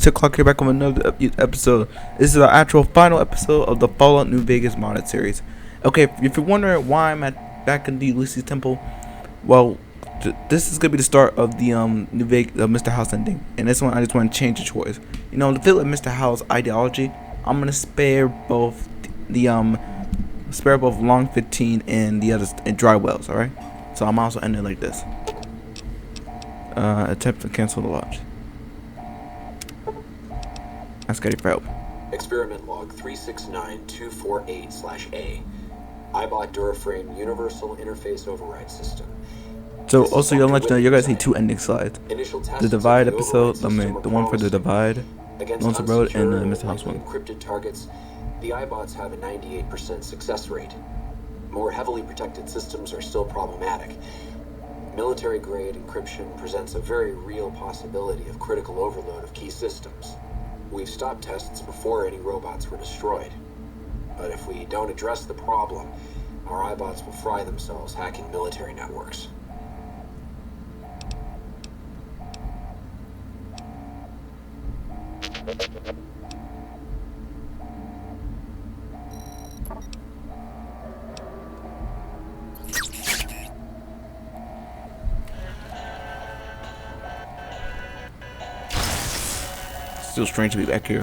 o'clock here back on another episode. This is our actual final episode of the Fallout New Vegas modded series. Okay, if you're wondering why I'm back in the Ulysses Temple, well, this is gonna be the start of the New Vegas Mr. House ending, and this one I just want to change the choice. You know, to fit with Mr. House ideology, I'm gonna spare both Long 15 and the others and dry wells. All right, so I'm also ending like this. Attempt to cancel the launch. Ask Eddie for help. Experiment log 369248/A. iBot Duraframe Universal Interface Override System. So also, you'll let you know, you guys see two ending slides. The Divide episode, the one for the Divide, Lonesome Road, and the Mr. House one. Encrypted targets, the iBots have a 98% success rate. More heavily protected systems are still problematic. Military-grade encryption presents a very real possibility of critical overload of key systems. We've stopped tests before any robots were destroyed. But if we don't address the problem, our iBots will fry themselves hacking military networks. Still strange to be back here.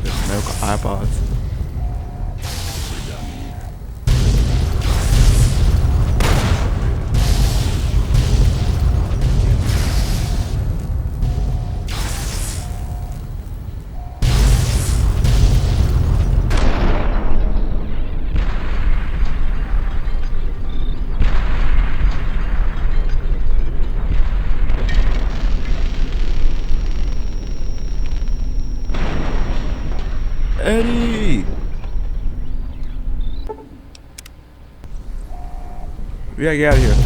There's medical iPods. Eddie! We gotta get out of here.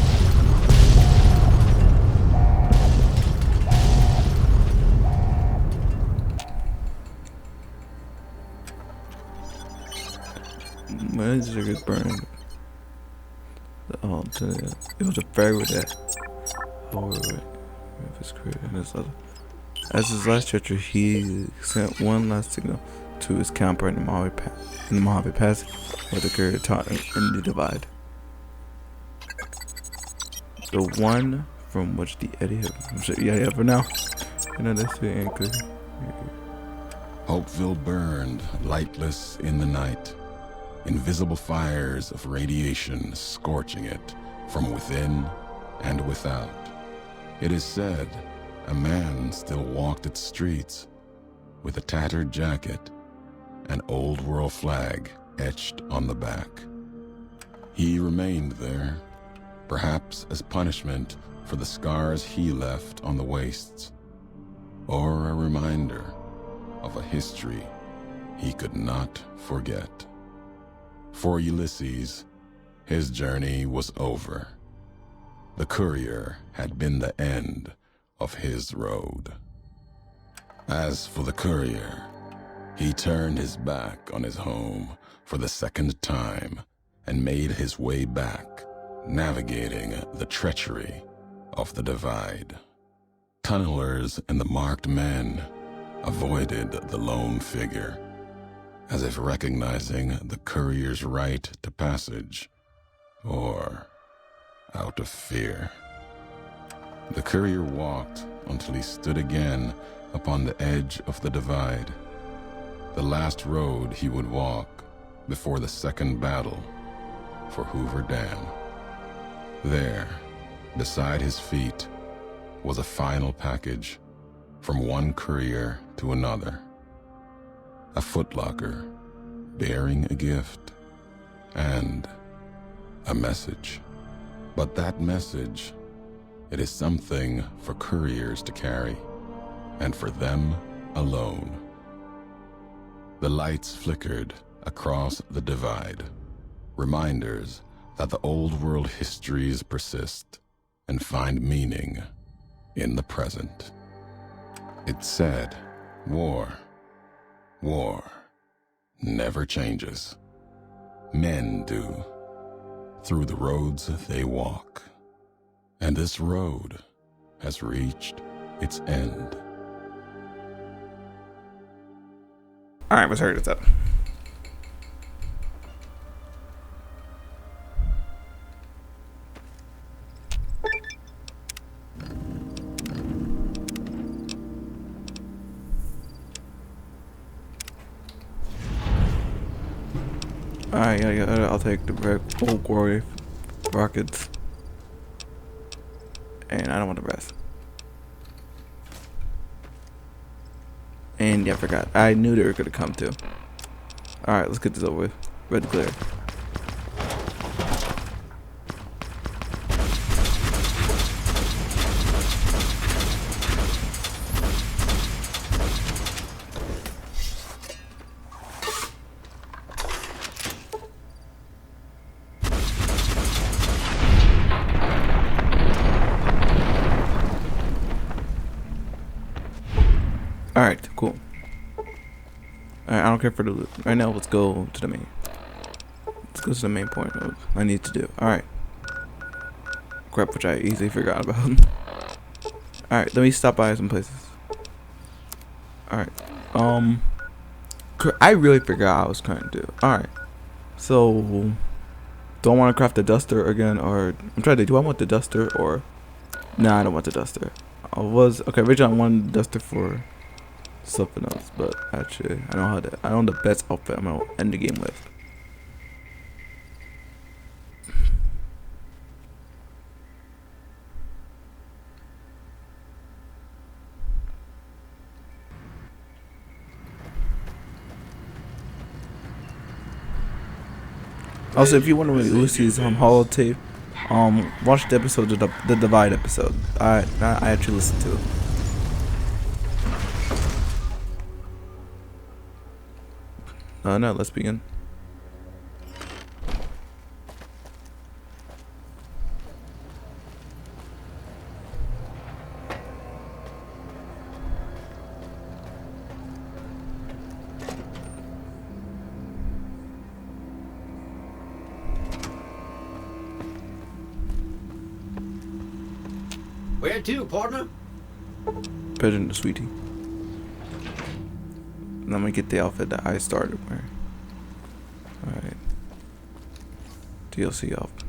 My sugar burned. Oh, it was a fairy with that. Oh, wait. As his last treachery, he sent one last signal to his camper in the Mojave Pass, where the Courier taught in the Divide. The one from which the Eddie yeah, for now. You know, that's the anchor. Hopeville burned, lightless in the night, invisible fires of radiation scorching it from within and without. It is said a man still walked its streets with a tattered jacket, an old world flag etched on the back. He remained there, perhaps as punishment for the scars he left on the wastes, or a reminder of a history he could not forget. For Ulysses, his journey was over. The Courier had been the end of his road. As for the Courier, he turned his back on his home for the second time and made his way back, navigating the treachery of the Divide. Tunnelers and the marked men avoided the lone figure, as if recognizing the Courier's right to passage, or out of fear. The Courier walked until he stood again upon the edge of the Divide, the last road he would walk before the second battle for Hoover Dam. There, beside his feet, was a final package from one courier to another. A footlocker bearing a gift and a message. But that message, it is something for couriers to carry, and for them alone. The lights flickered across the Divide, reminders that the old world histories persist and find meaning in the present. It said, war never changes. Men do, through the roads they walk. And this road has reached its end. Alright, let's hurry this up. Alright, yeah, I'll take the old Courier rockets. And I don't want the rest. And yeah, I forgot. I knew they were gonna come too. Alright, let's get this over with. Red clear. Alright, cool. Alright, I don't care for the loot. Right now, let's go to the main. Let's go to the main point of what I need to do. Alright. Crap, which I easily forgot about. Alright, let me stop by some places. Alright. I really forgot what I was trying to do. Alright. So, do I want to craft the duster again, or I'm trying to. Do I want the duster or? Nah, I don't want the duster. Okay. Originally, I wanted the duster for something else, but actually, I don't the best outfit I'm gonna end the game with. Also, if you want to read Lucy's holotape, watch the episode of the Divide episode. I actually listened to it. No, let's begin. Where to, partner? President the Sweetie. Let me get the outfit that I started wearing. Alright. DLC outfit.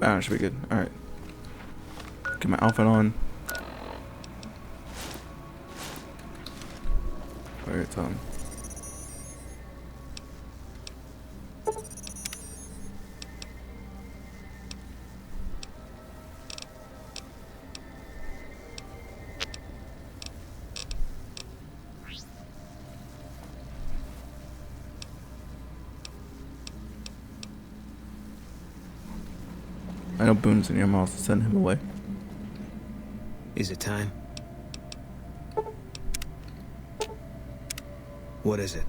Ah, should be good. Alright. Get my outfit on. Where it's on. I know Boone's in your mouth, so send him away. Is it time? What is it?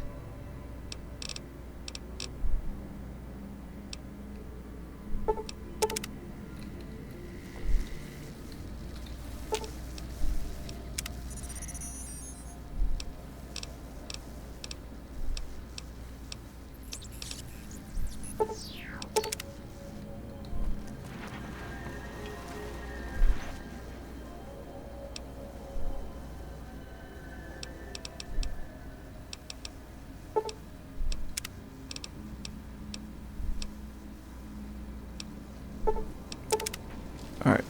Alright.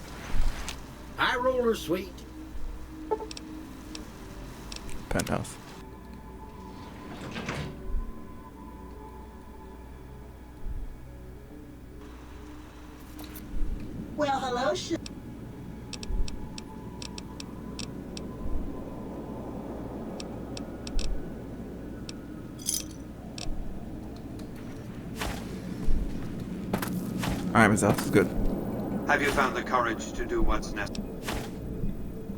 High roller suite. Alright, Miss Elf, is good. Have you found the courage to do what's necessary?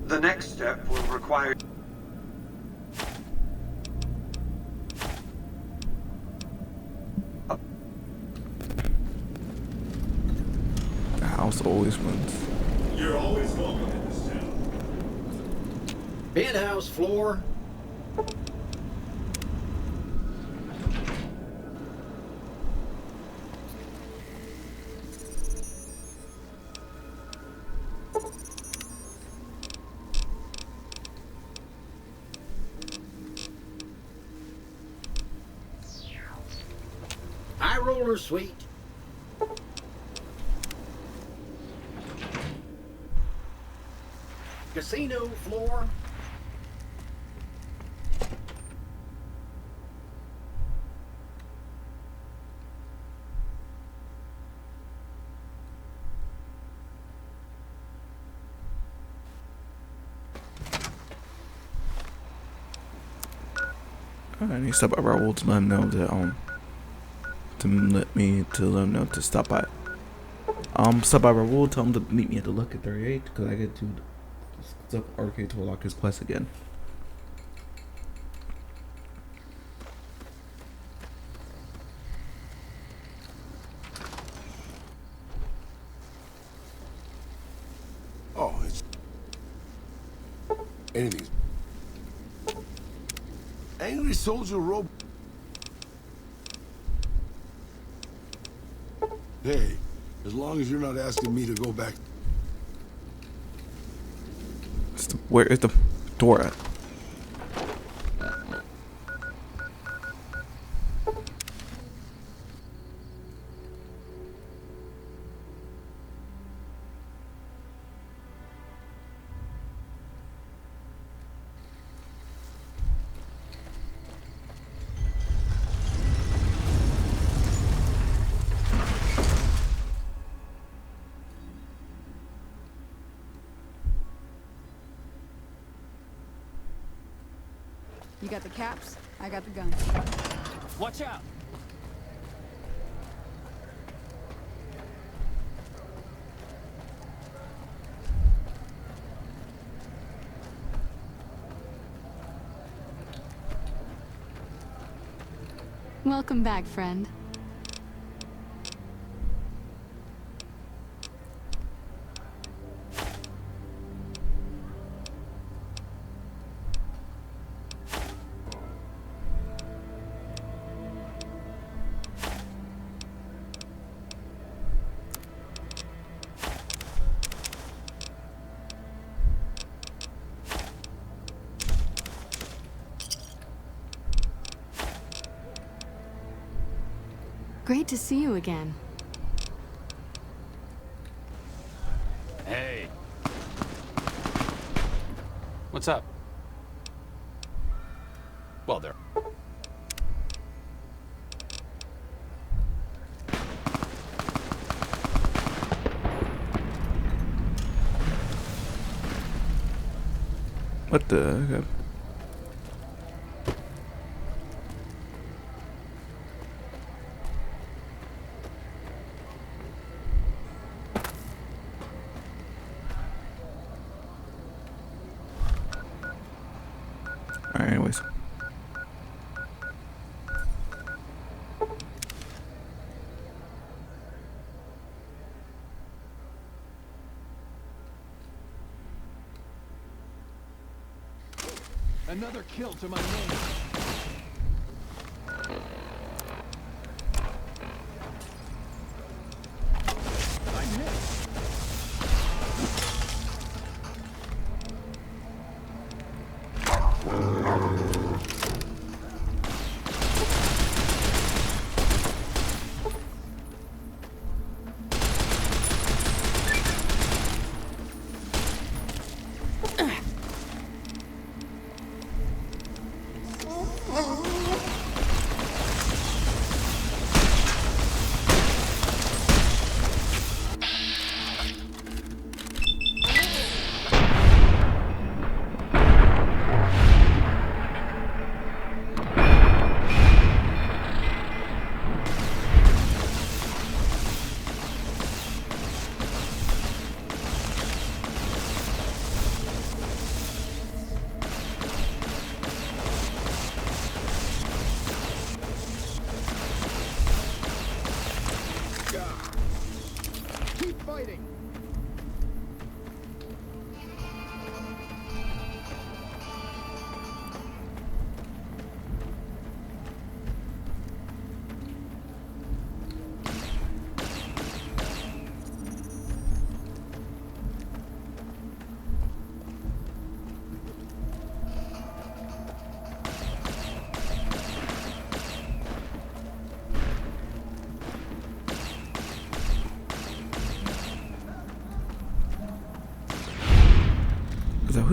The next step will require... The house always wins. You're always welcome in this town. Penthouse floor. High roller suite. Casino floor. I need to stop by Raoul to let him know that to let him know to stop by. Stop by Raoul, tell him to meet me at the Lucky 38 because I get to stuff arcade to unlock his quest again. Oh, it's anything. Angry soldier robe. Hey, as long as you're not asking me to go back. Where is the door at? You got the caps, I got the guns. Watch out! Welcome back, friend. Great to see you again. Hey. What's up? Well, there. What the? Okay. Alright, anyways. Another kill to my name. I'm hit.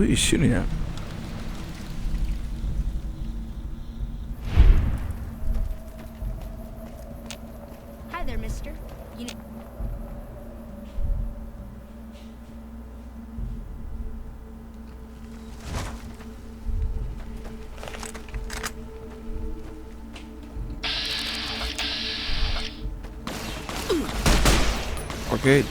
Who are you shooting at? Hi there, mister. You know. Arcade.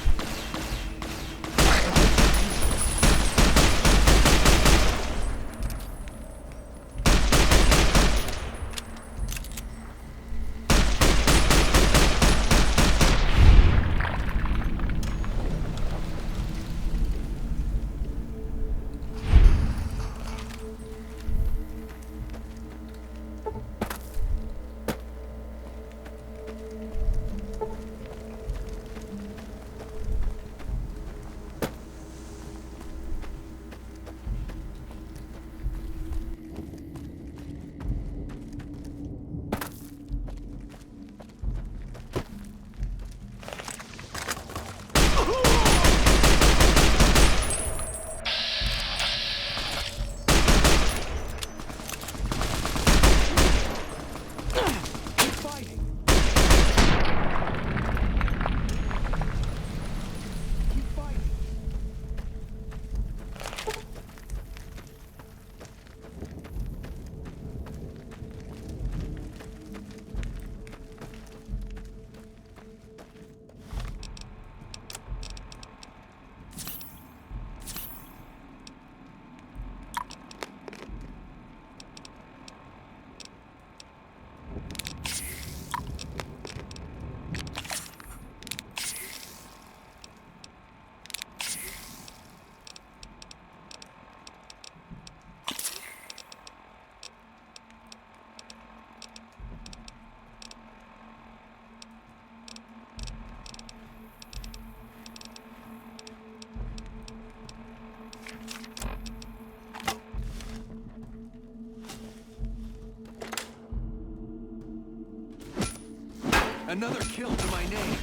Another kill to my name.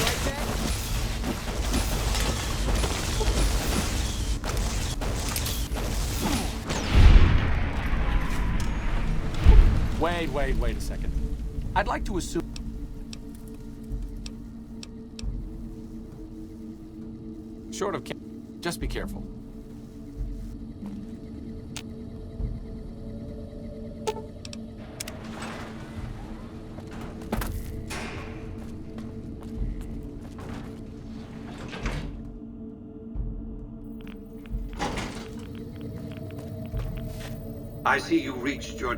Like that? Wait a second. I'd like to assume... Short of... Just be careful. I see you reached your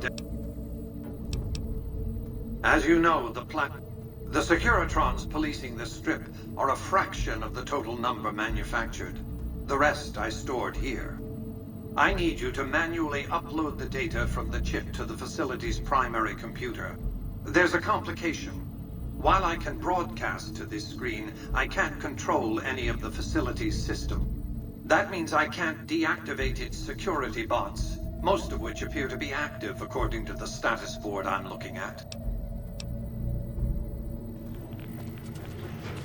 As you know, the Securitrons policing this strip are a fraction of the total number manufactured. The rest I stored here. I need you to manually upload the data from the chip to the facility's primary computer. There's a complication. While I can broadcast to this screen, I can't control any of the facility's system. That means I can't deactivate its security bots, most of which appear to be active according to the status board I'm looking at.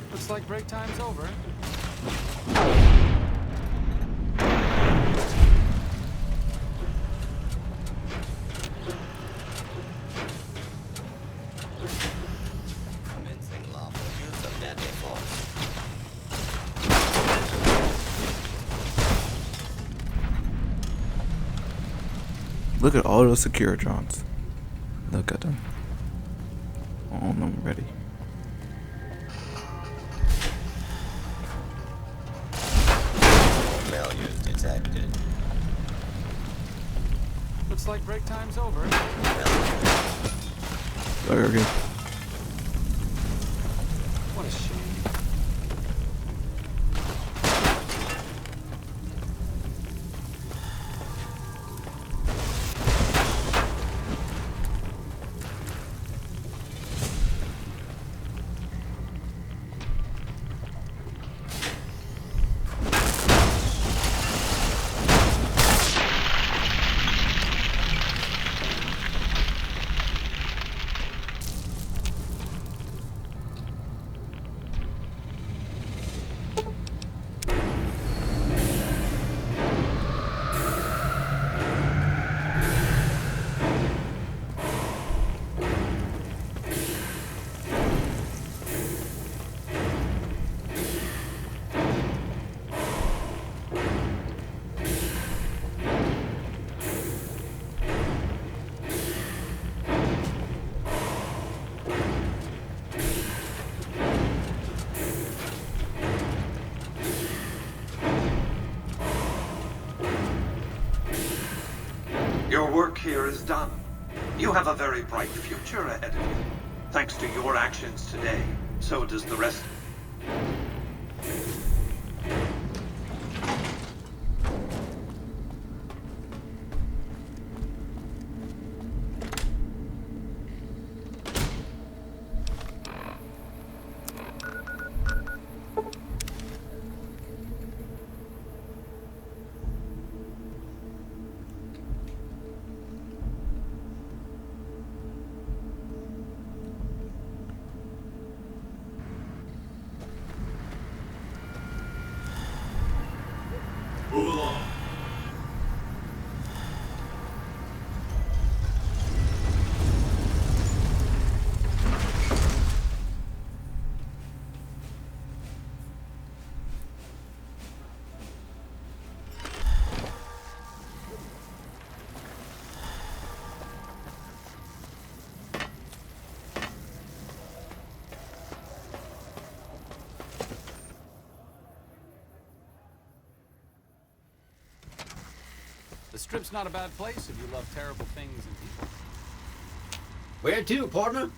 Looks like break time's over. Commencing lawful use of deadly force. Look at all those Securitrons. Look at them. All of them ready. Failures detected. Looks like break time's over. Okay. What a shame. here is done. You have a very bright future ahead of you. Thanks to your actions today, so does the rest. Move along. The strip's not a bad place if you love terrible things and people. Where to, partner?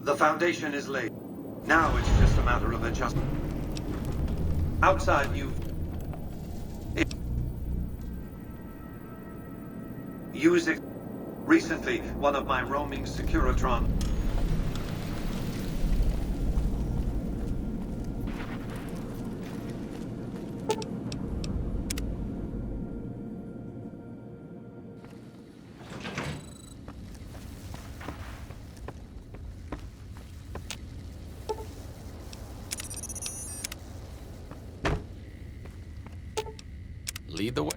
The foundation is laid. Now it's just a matter of adjustment. Outside, use it. Recently, one of my roaming Securitron. Lead the way.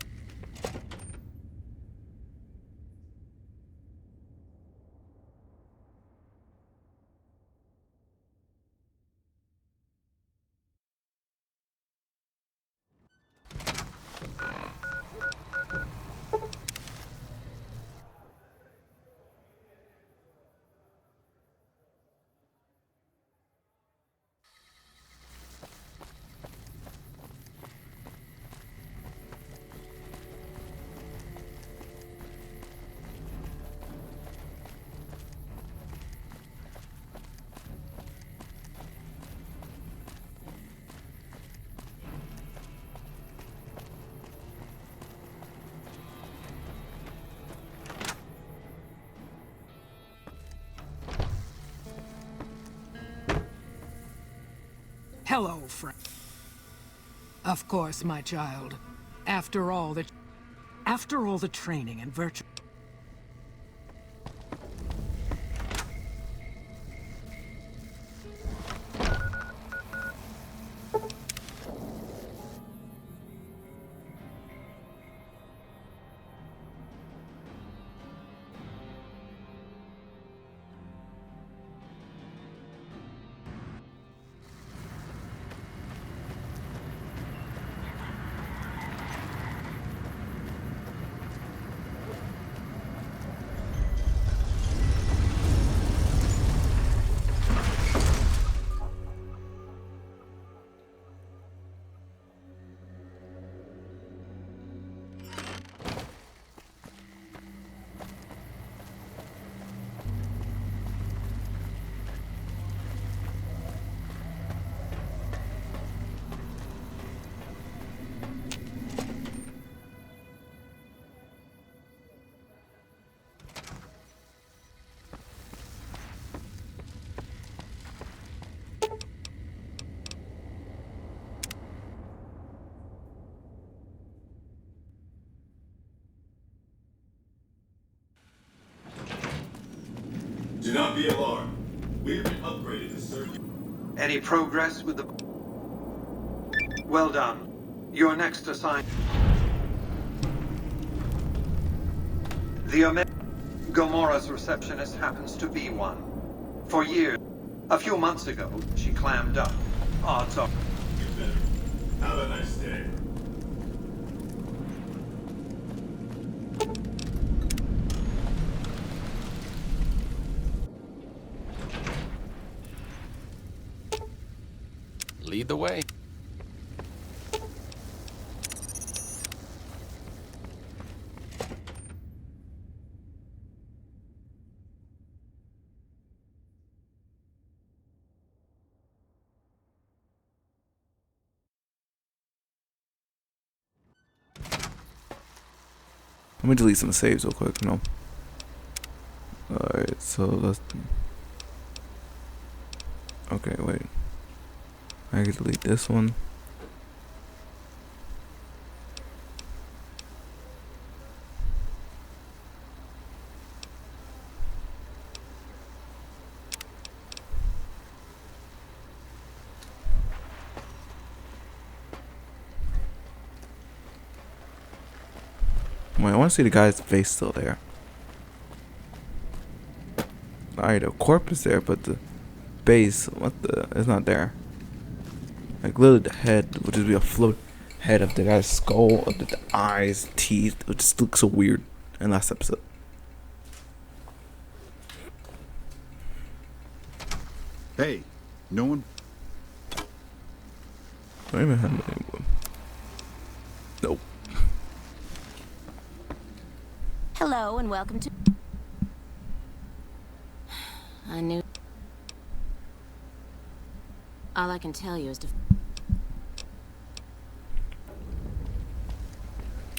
Hello, friend. Of course, my child. After all the training and virtue. Do not be alarmed. We have been upgraded to certain. Any progress with the... Well done. Your next assignment... The Gomora's receptionist happens to be one. For years. A few months ago, she clammed up. Odds are... You better. Have a nice day. Lead the way. Let me delete some saves real quick. No. Alright, so let's. Okay, wait. I can delete this one. Wait, I want to see the guy's face still there. Alright, the corpse is there, but the base, it's not there. Like literally the head would just be a float head of the guy's skull, of the eyes, teeth. It just looks so weird in last episode. Hey, no one. I don't even have anyone. Nope. Hello and welcome to... I knew... All I can tell you is to...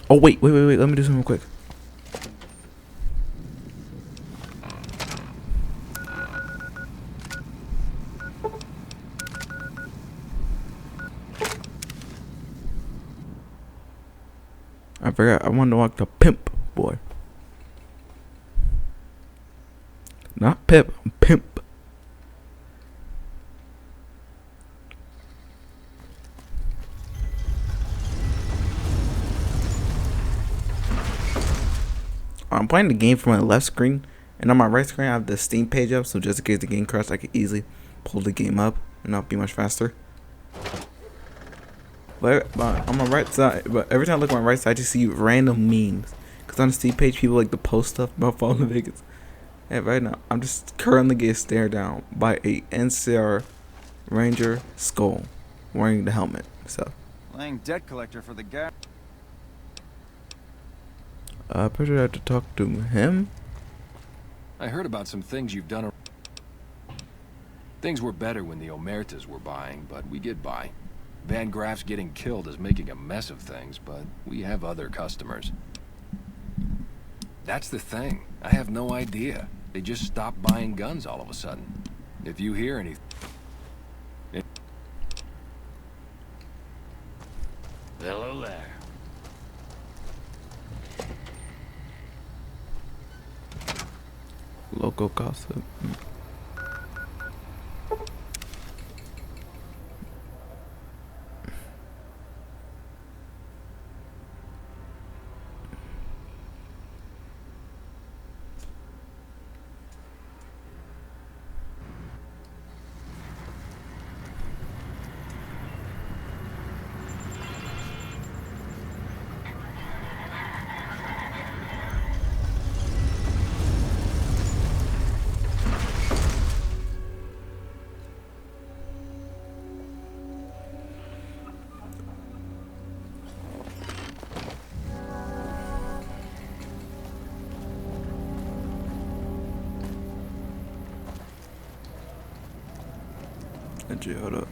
Oh, wait. Let me do something real quick. I forgot. I wanted to walk the pimp boy. Not Pip, Pimp. I'm playing the game from my left screen, and on my right screen I have the Steam page up, so just in case the game crashes, I can easily pull the game up and not be much faster. But on my right side, but every time I look on my right side, I just see random memes. Cause on the Steam page, people like to post stuff about Fallout Vegas. And right now, I'm just currently getting stared down by a NCR Ranger skull wearing the helmet. So, Playing debt collector for the guy. I'm pretty sure I have to talk to him. I heard about some things you've done. Things were better when the Omertas were buying, but we get by. Van Graff's getting killed is making a mess of things, but we have other customers. That's the thing. I have no idea. They just stopped buying guns all of a sudden. If you hear anything... Hello there. Local gossip. Hold up.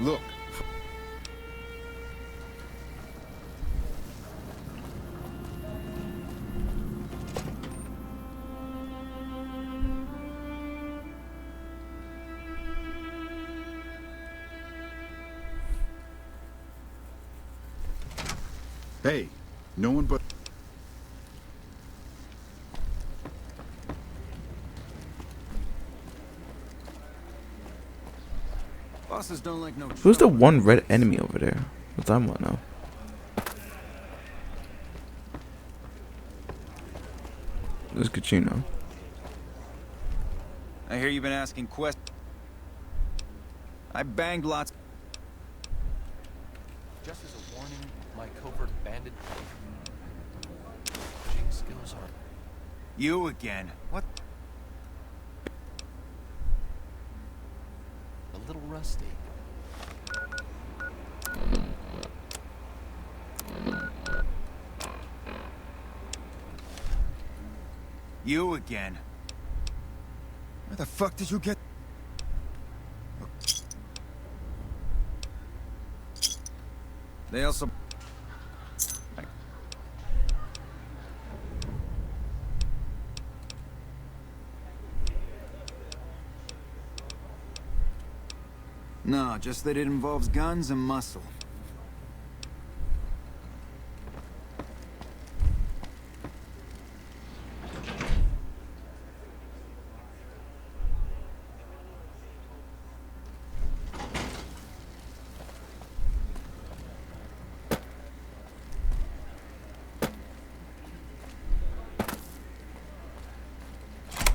Look. Hey, no one but... Bosses don't like no... Who's the one red enemy over there? What's I want to know? Let's get you know. I hear you've been asking questions. I banged lots. Just as a warning, my covert bandit skills are... You again. What? a little rusty. You again. Where the fuck did you get... They also... No, just that it involves guns and muscle.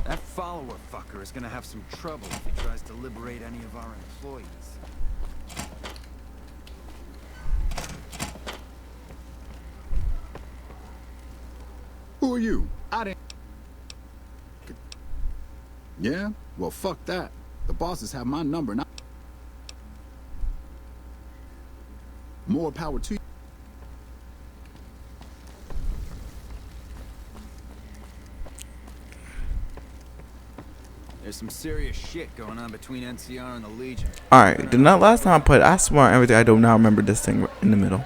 That follower fucker is gonna have some trouble if he tries to liberate any of our employees. Who are you? I didn't... Yeah? Well, fuck that. The bosses have my number now. More power to you. There's some serious shit going on between NCR and the Legion. Alright, the last time I played, I swear everything I do now remember this thing in the middle.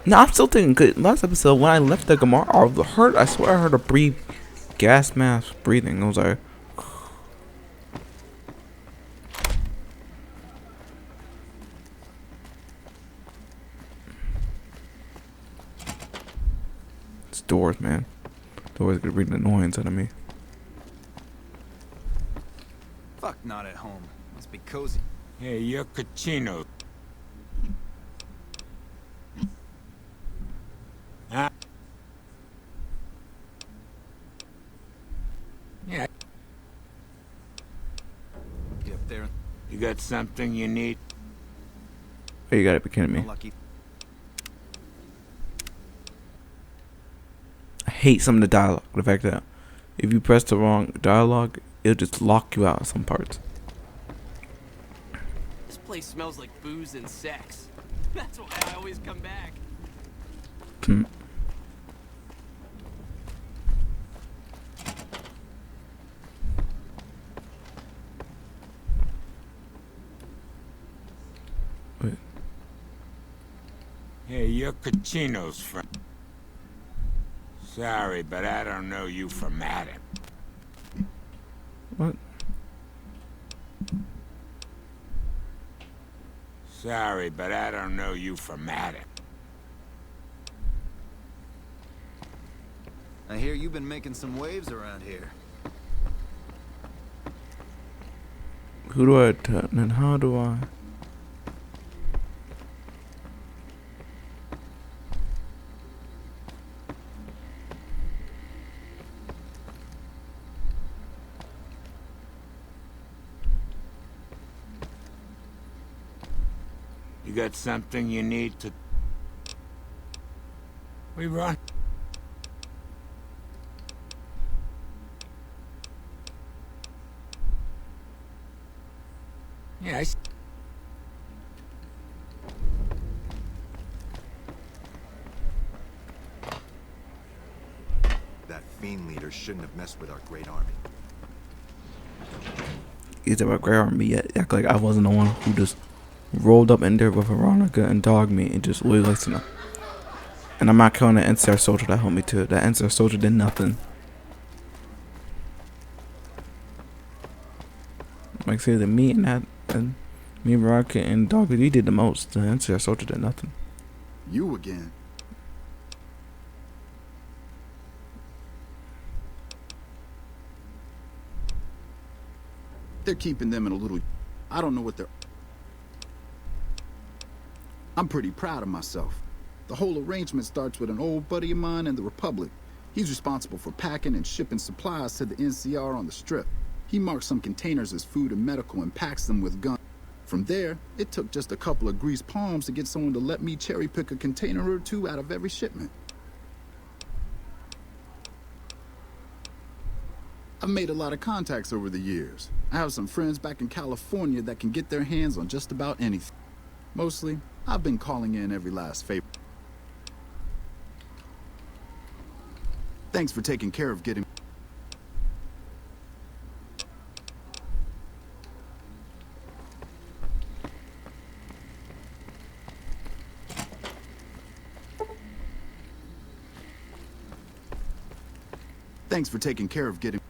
No, I'm still thinking good. Last episode when I left the Gamar, I swear I heard a gas mask breathing. I was like, it's doors, man. Doors could bring the annoyance out of me. Fuck, not at home. Must be cozy. Hey, you're Cochino. Ah. Yeah. Get up there. You got something you need? Oh, you gotta be kidding me. Lucky. I hate some of the dialogue. The fact that if you press the wrong dialogue, it'll just lock you out of some parts. This place smells like booze and sex. That's why I always come back. Wait. Hey, you're Cochino's friend. Sorry, but I don't know you from Adam. What? Sorry, but I don't know you from Adam. I hear you've been making some waves around here. Who do I tell and how do I? You got something you need to... We run. Yeah, That fiend leader shouldn't have messed with our great army. He's about great army yet. Act like I wasn't the one who just rolled up in there with Veronica and dogged me and just really likes to know. And I'm not counting the NCR soldier that helped me too. That NCR soldier did nothing. Like I said, me and Veronica and Doggy, we did the most. The NCR soldier did nothing. You again. They're keeping them in a little... I don't know what they're... I'm pretty proud of myself. The whole arrangement starts with an old buddy of mine in the Republic. He's responsible for packing and shipping supplies to the NCR on the Strip. He marks some containers as food and medical and packs them with guns. From there, it took just a couple of greased palms to get someone to let me cherry pick a container or two out of every shipment. I've made a lot of contacts over the years. I have some friends back in California that can get their hands on just about anything. Mostly, I've been calling in every last favor. Thanks for taking care of getting... Thanks for taking care of getting...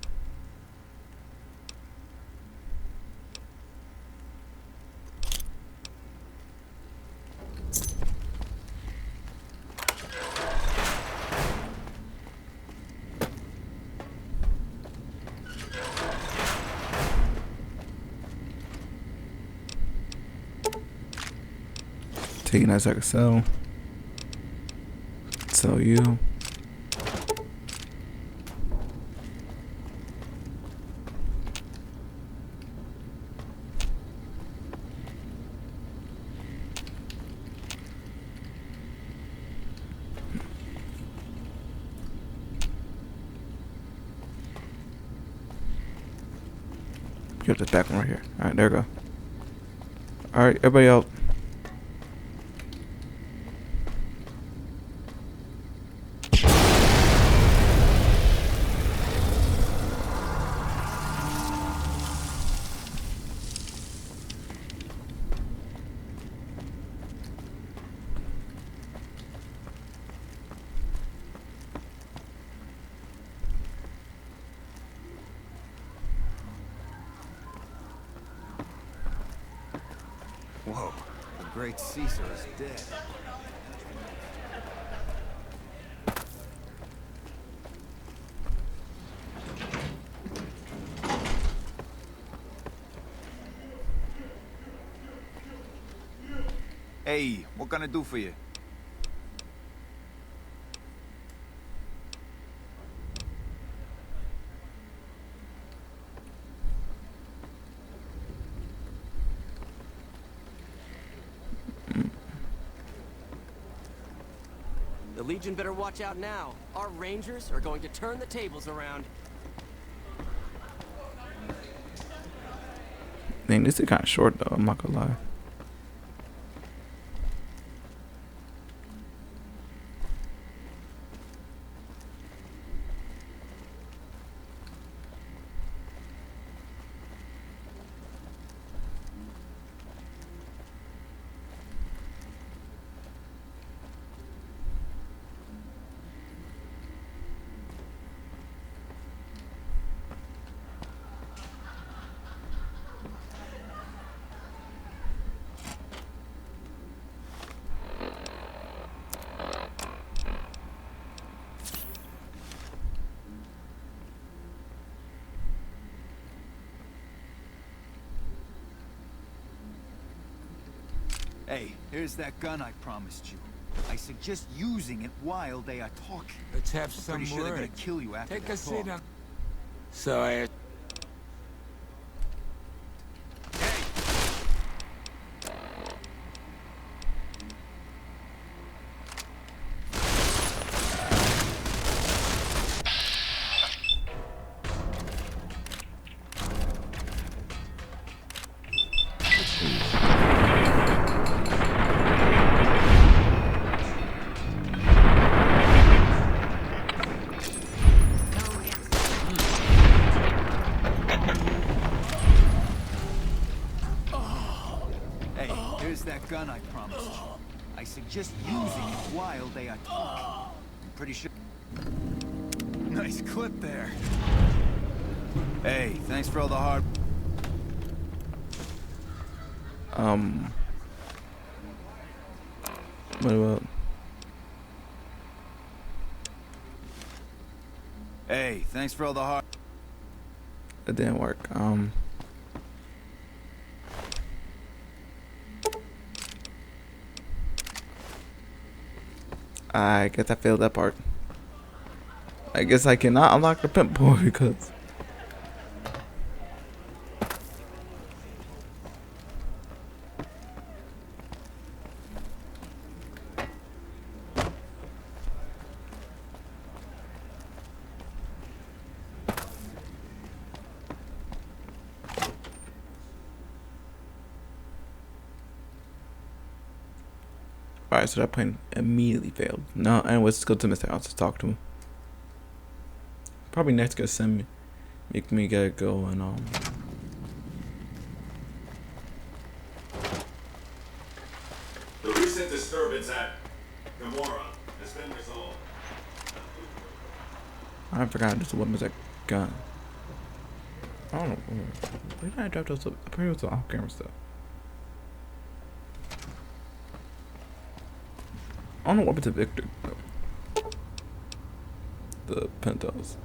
Taking that so I can sell. Sell you. Get this back one right here. Alright, there we go. Alright, everybody out. Whoa, the great Caesar is dead. Hey, what can I do for you? The Legion better watch out now. Our Rangers are going to turn the tables around. Dang, this is kind of short though, I'm not gonna lie. Hey, here's that gun I promised you. I suggest using it while they are talking. Let's have I'm some pretty sure they're gonna words. kill you after Take that a seat talk. on... So I... Hey, here's that gun I promised you. I suggest using it while they are talking. I'm pretty sure... Nice clip there. Hey, thanks for all the hard... What about... Hey, thanks for all the hard... It didn't work. I guess I failed that part. I guess I cannot unlock the pimp boy because... Alright, so that plan immediately failed. No, and let's go to Mr. House to talk to him. probably next gonna send me, make me gotta go and The recent disturbance at Gamora has been resolved. I forgot this weapons that gun. I don't know. Where did I drop those? Apparently it was off camera stuff. I don't know what happened to Victor. The Pentos.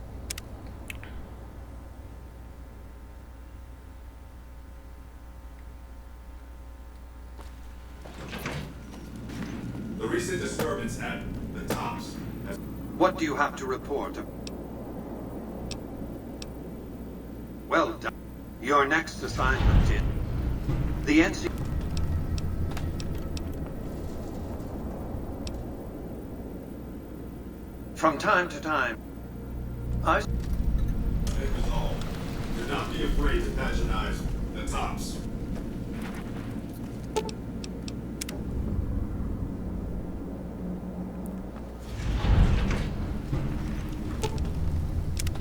The recent disturbance at the Tops has... What do you have to report? Well done. Your next assignment is the NC. From time to time, I... Resolved. Do not be afraid to patronize the Tops.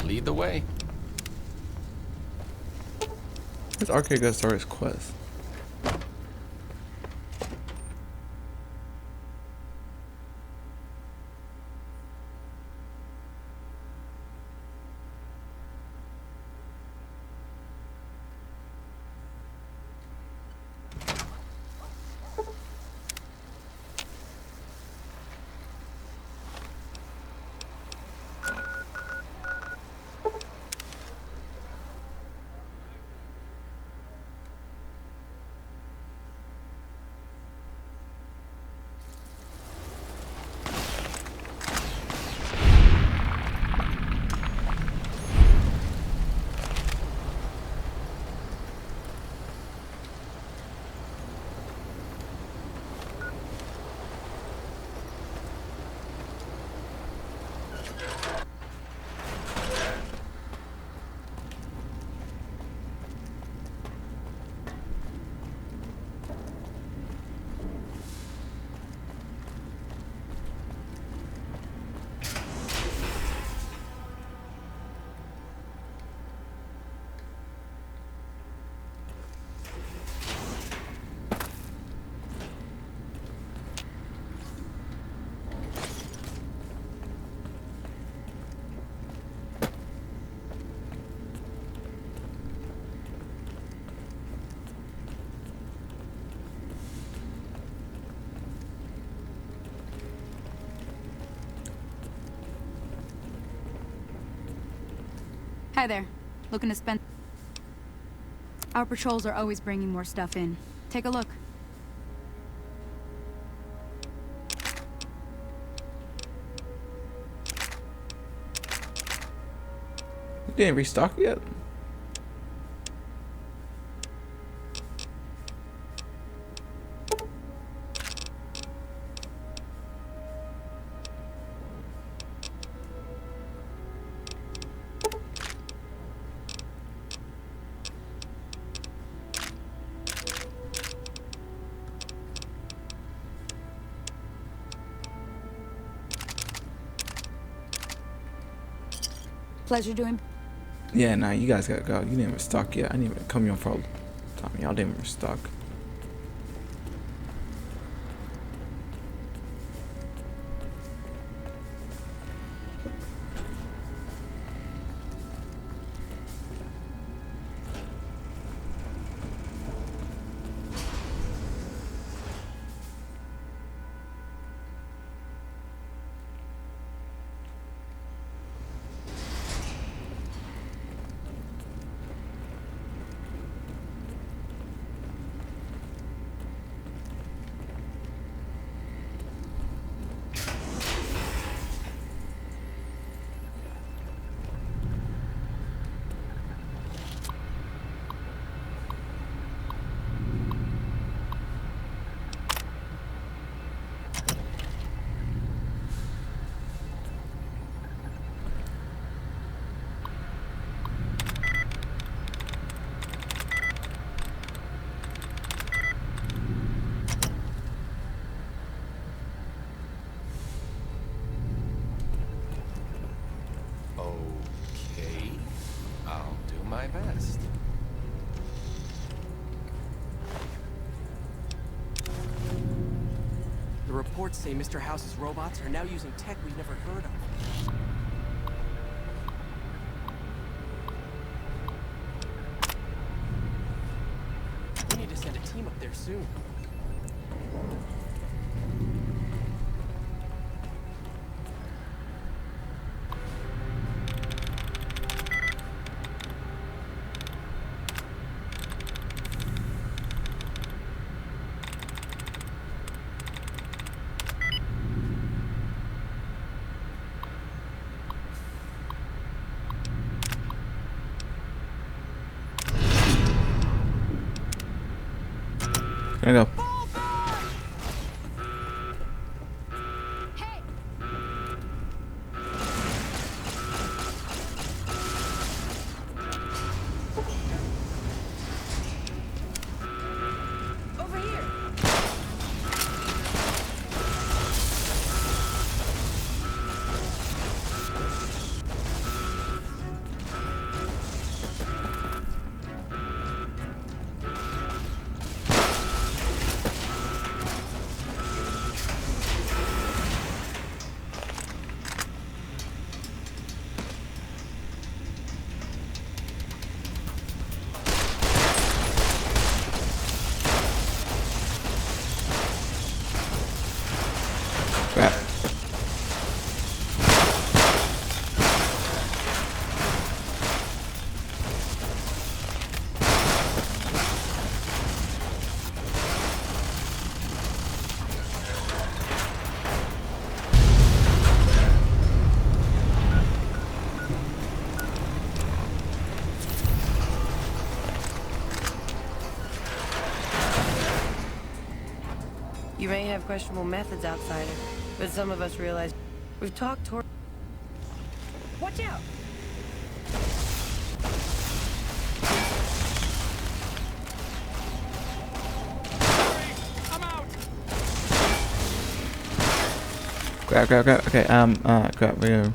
Lead the way. This arcade gotta start his quest. Hi there. Looking to spend... Our patrols are always bringing more stuff in. Take a look. You didn't restock yet? Pleasure doing... Yeah, nah, you guys gotta go. You didn't even stock yet. I didn't even come here for a time. Y'all didn't even stock. reports say Mr. House's robots are now using tech we've never heard of. We need to send a team up there soon. There you go. Over here. Crap. You may have questionable methods, outsider, but some of us realize we've talked toward. Watch out. Crap. Okay, crap. Yeah.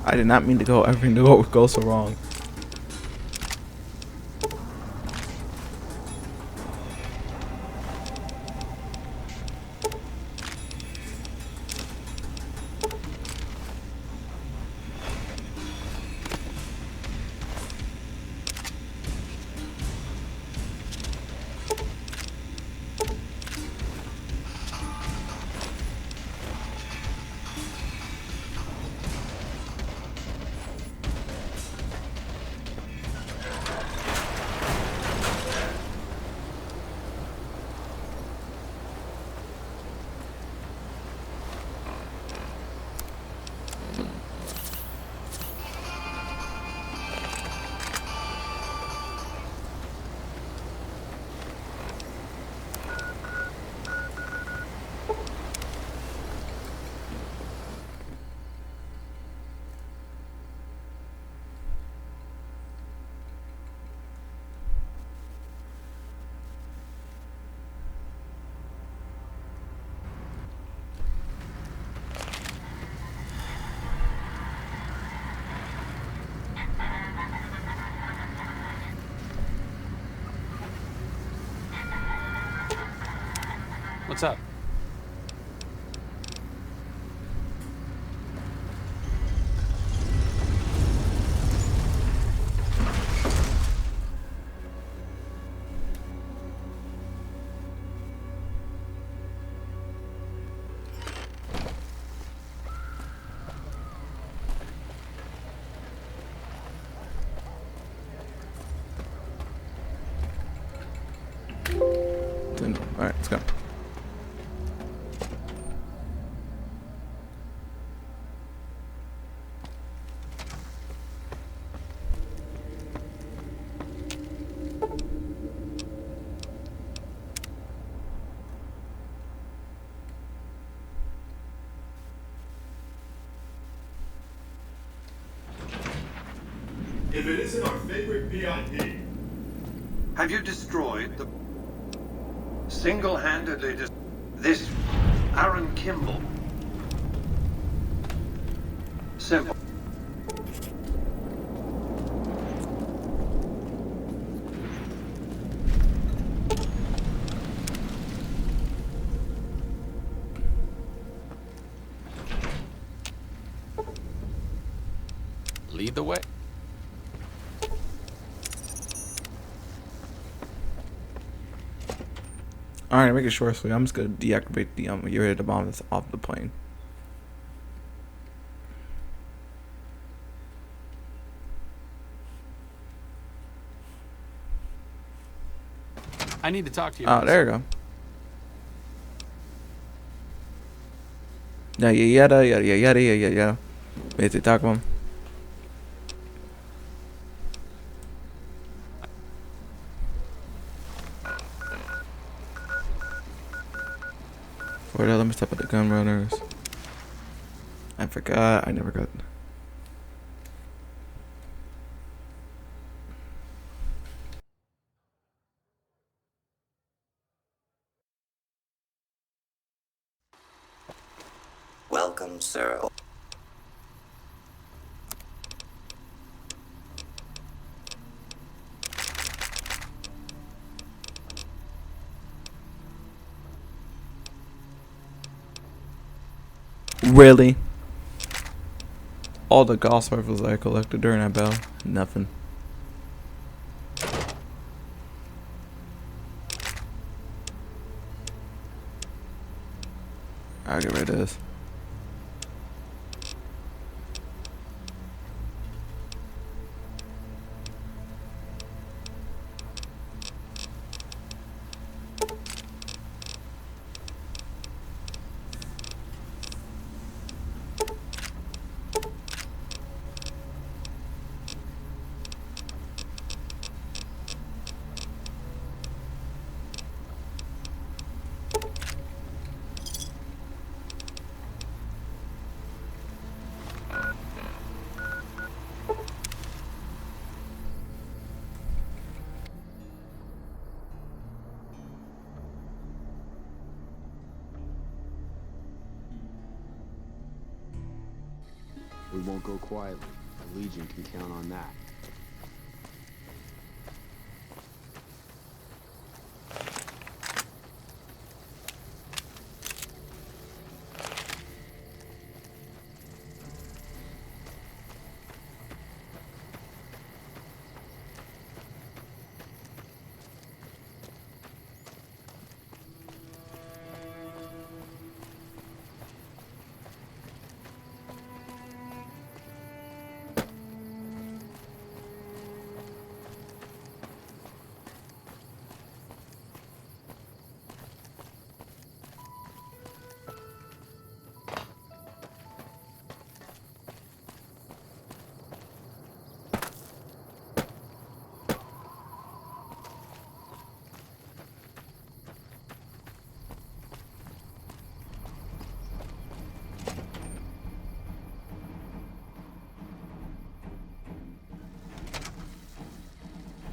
I did not mean to go everything to go so wrong. What's up? Alright, let's go. If it isn't our favorite VIP. Have you destroyed the... Single-handedly this Aaron Kimball? Simple. Lead the way. Alright, make it short, so I'm just gonna deactivate the get rid of the bomb that's off the plane. I need to talk to you. Oh, there you go. Yada yada yada yada yada yada. Basically, talk about him. For that, let me step at the gun runners. I forgot. I never got. Welcome, sir. Really? All the gauss rifles I collected during that battle, nothing. I'll get rid of this. We won't go quietly. The Legion can count on that.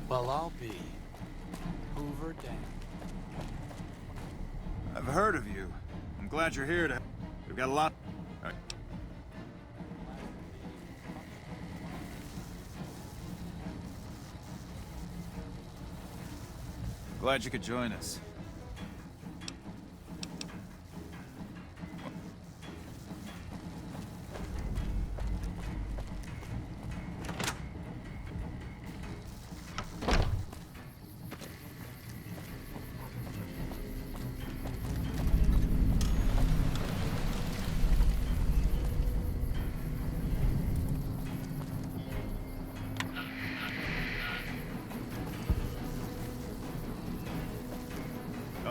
Well, I'll be Hoover Dam. I've heard of you. I'm glad you're here to... We've got a lot... Glad you could join us.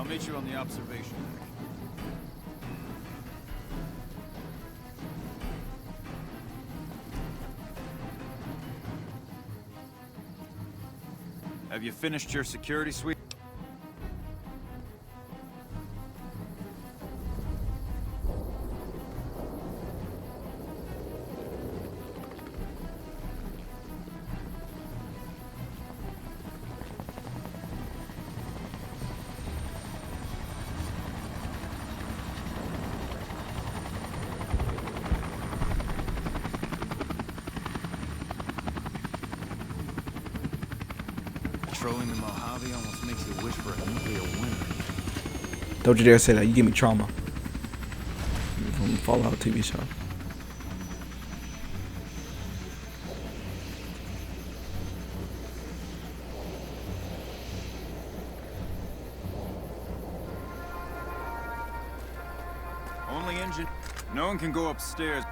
meet you on the observation deck. Have you finished your security sweep? Controlling the Mojave almost makes you wish for a nuclear winter. Don't you dare say that. You give me trauma. From the Fallout TV show. Only engine. No one can go upstairs.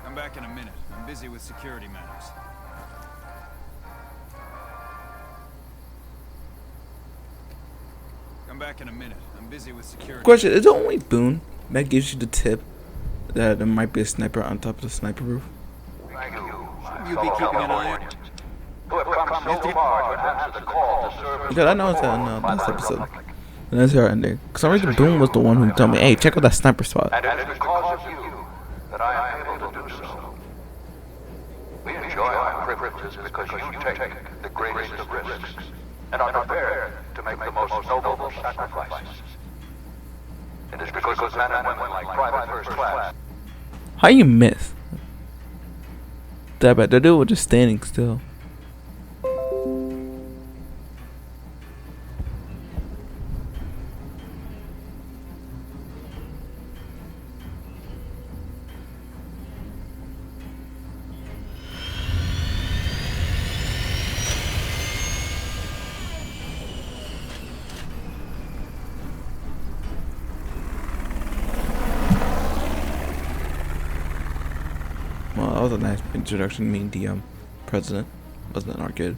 Come back in a minute. I'm busy with security matters. Come back in a minute. I'm busy with security. Question: is it only Boone that gives you the tip that there might be a sniper on top of the sniper roof? You be keeping an eye on. Because I know it's in last episode. And that's our ending. For some reason, Boone was the one who told me, "Hey, check out that sniper spot." And it is because of you that I am able to do so. We enjoy our privileges because you take the greatest of risks and are prepared to make the most noble sacrifices. It is because of men and women like Private First Class. How you miss? That bad. The dude was just standing still. Well, that was a nice introduction to meet the president. Wasn't an arcade.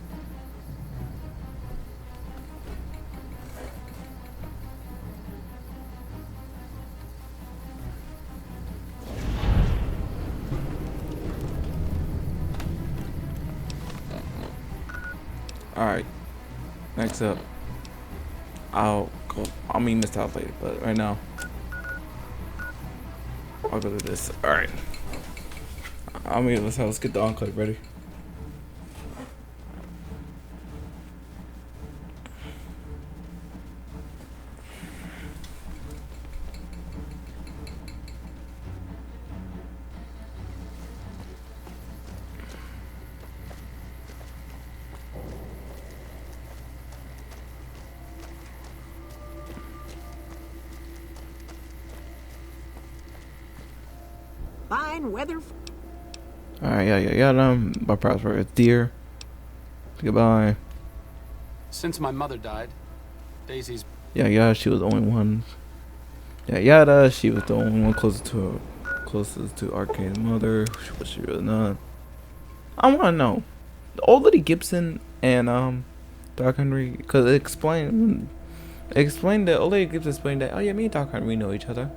Alright. Next up. I'll meet Mr. House later, but right now I'll go to this. Alright. Let's get the enclave ready. Fine weather. Alright, yeah, my password is dear. Goodbye. Since my mother died, Daisy's... Yeah, she was the only one. Yeah, she was the only one closest to Arcane's mother. Was she really not? I want to know. Old Lady Gibson and Doc Henry, because it explained that Old Lady Gibson explained that, oh yeah, me and Doc Henry, we know each other.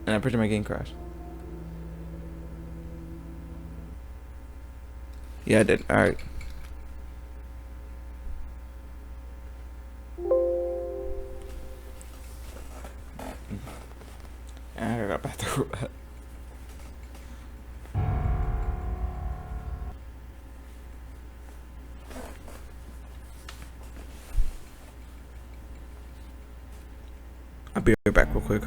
And I'm pretty sure my game crashed. Yeah, I did. Alright. I got back to that. I'll be right back real quick.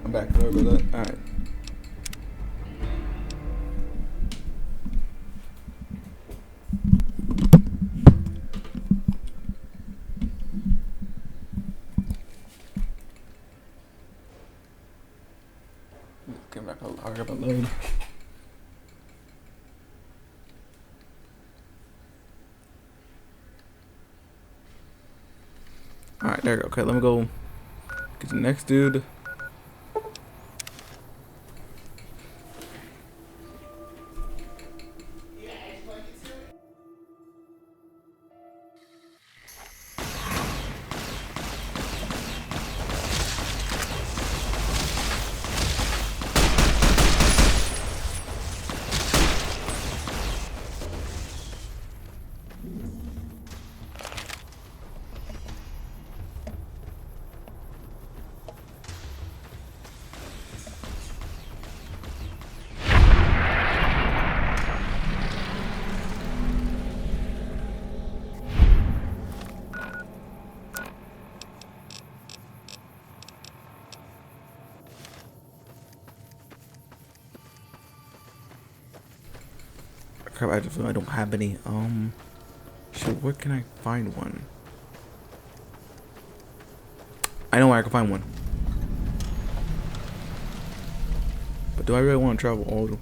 I'm back. Sorry about that. Alright. Get back. Hurry up and load. Alright, there we go. Okay, let me go get the next dude. Crap, I just feel I don't have any. Shit, where can I find one? I know where I can find one. But do I really want to travel all the...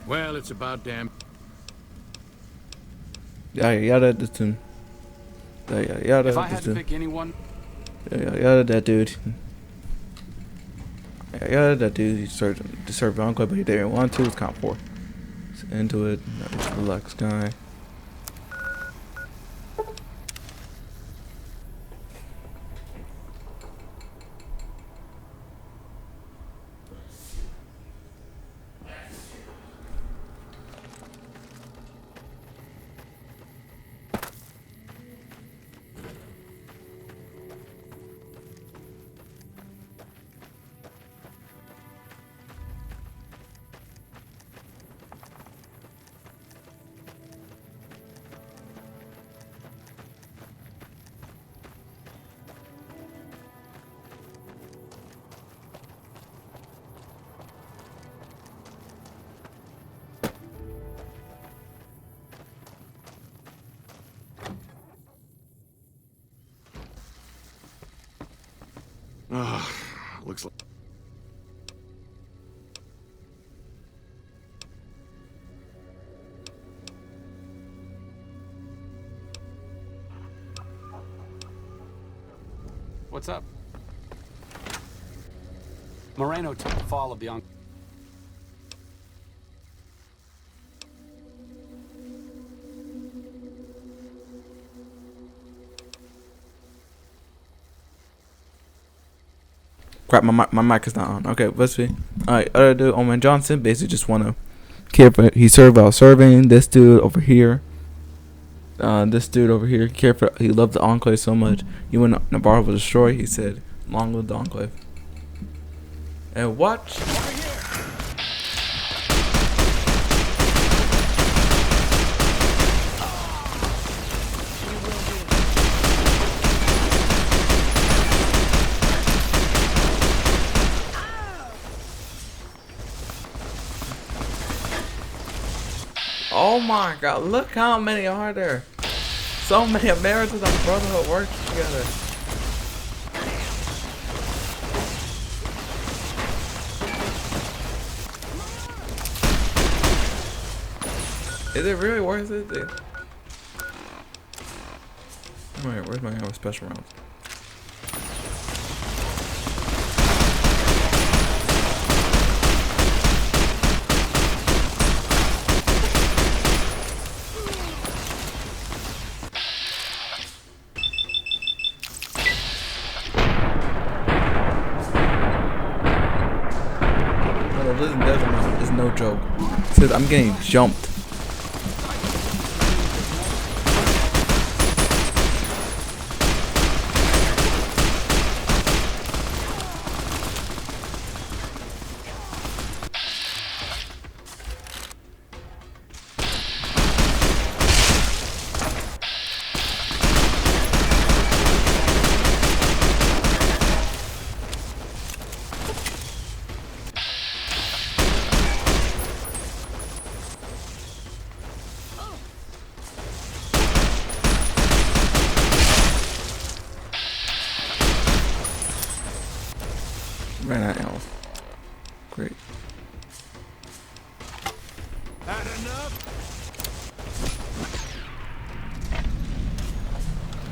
Well, it's about damn. Yada, this tune. Yada, If I had this to tune. pick anyone, Yada, that dude. Yada, that dude. He deserved Enclave, but he didn't want to. It's count 4. He's into it. Nice, relax guy. Looks like... what's up? Moreno took the fall of the Crap, my mic is not on. Okay, let's see. Alright, other dude, Owen Johnson, basically just want to care for. He served while serving. This dude over here. This dude over here cared for. He loved the Enclave so much. He when Navarro was destroyed, he said, "Long live the Enclave." And watch. Oh my God! Look how many are there. So many Americans and Brotherhood work together. Is it really worth it? Dude? Alright, where's my special rounds? Listen, Desert is no joke. It says I'm getting jumped.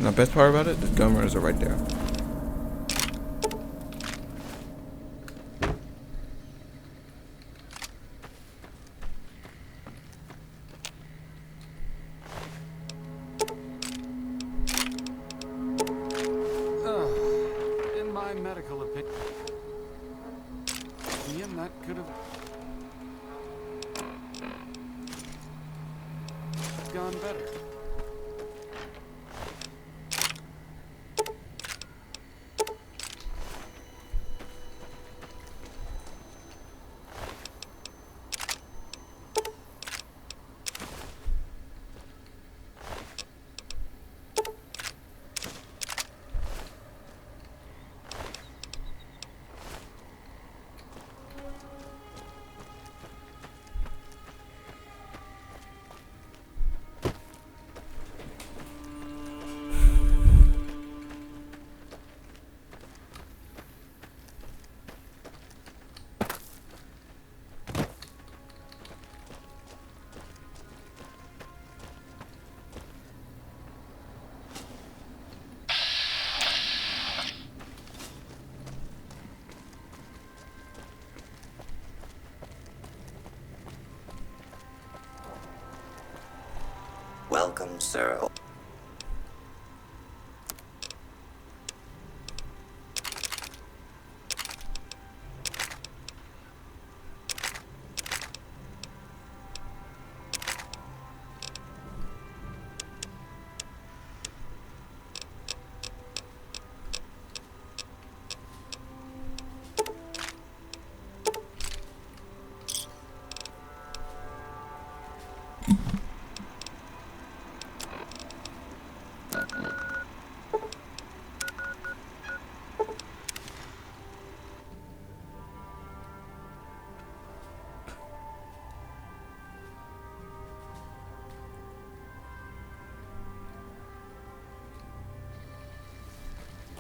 And the best part about it, the gun runners are right there. In my medical opinion, Ian, that could have gone better. Welcome, sir.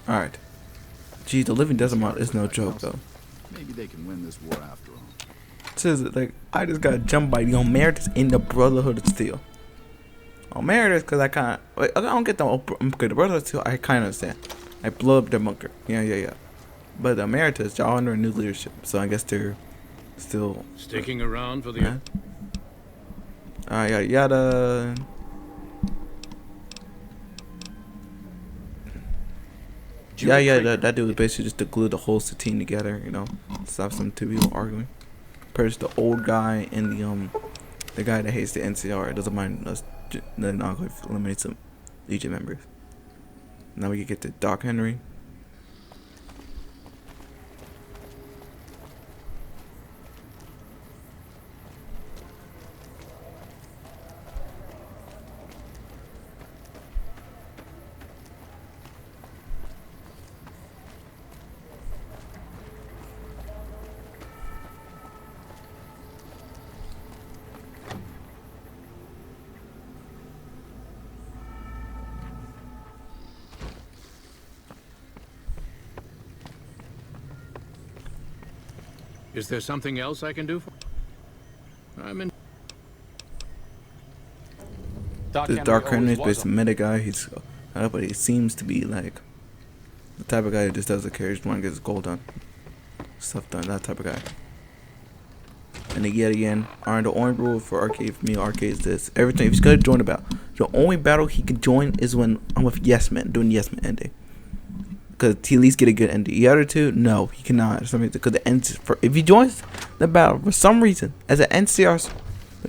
Alright. Gee, the Living Desert mod is no joke, though. Maybe they can win this war after all. It says, like, I just got jumped by the Omertas in the Brotherhood of Steel. Omertas, because I kind of... I don't get the Brotherhood of Steel, I kind of understand. I blow up their bunker. Yeah. But the Omertas, y'all under new leadership, so I guess they're still... Sticking around for the... Yada yada. Yeah, that dude was basically just to glue the whole team together, you know, stop some two people arguing. Purge the old guy and the guy that hates the NCR. It doesn't mind us, then I'll eliminate some Legion members. Now we can get to Doc Henry. Is there something else I can do for? I'm in. This Dark Henry is basically a meta guy. He's, but he seems to be like the type of guy who just doesn't care. He just want to get his goal done, stuff done. That type of guy. And then yet again, the only rule for Arcade, for me, Arcade is this: everything. If he's gonna join a battle, the only battle he can join is when I'm with Yes Man, doing Yes Man ending. Because he at least get a good ending. The other two, no, he cannot. Because the end, if he joins the battle for some reason as an NCR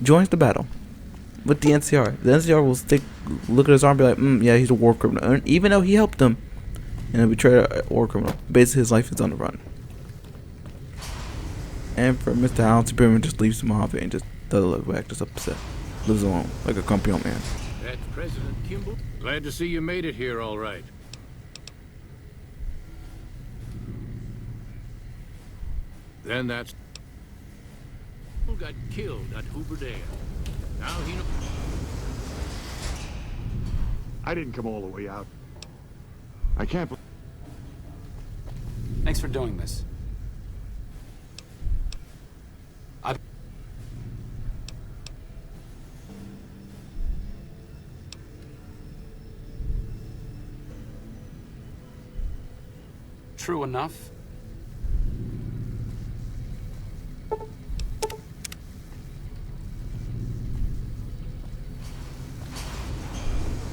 joins the battle with the NCR will look at his arm and be like, yeah, he's a war criminal, and even though he helped them and a betrayed a war criminal. Basically, his life is on the run. And for Mr. Allen, Superman just leaves him off and just doesn't look back, just upset, lives alone like a grumpy old man. That's President Kimball. Glad to see you made it here, all right. Then that's who got killed at Hoover Dam. Now he knows. I didn't come all the way out. I can't. Thanks for doing this. true enough.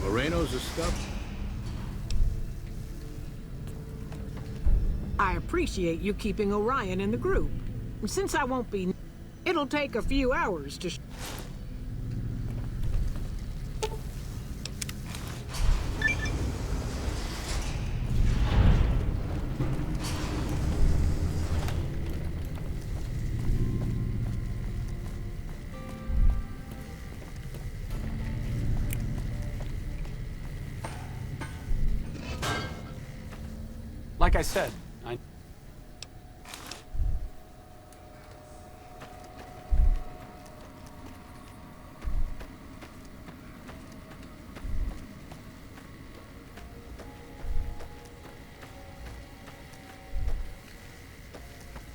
Moreno's a stuff. I appreciate you keeping Orion in the group. Since I won't be... It'll take a few hours to... Like I said,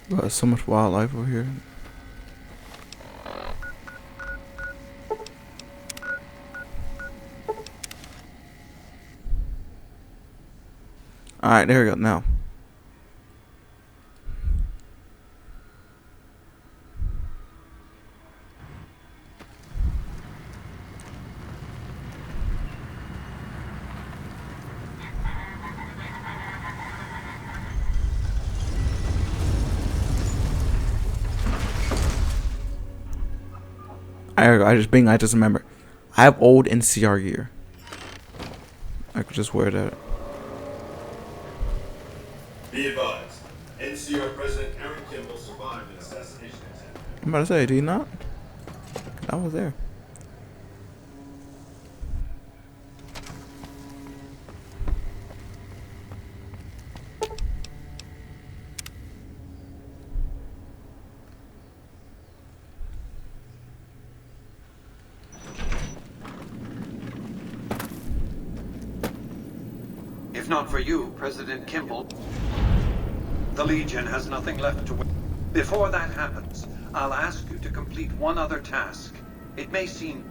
Wow, there's so much wildlife over here. Alright, there we go now. I just remember. I have old NCR gear. I could just wear that. Be advised, NCR President Aaron Kimball survived an assassination attempt. I'm about to say, do you not? I was there. If not for you, President Kimball, the Legion has nothing left to win. Before that happens, I'll ask you to complete one other task. It may seem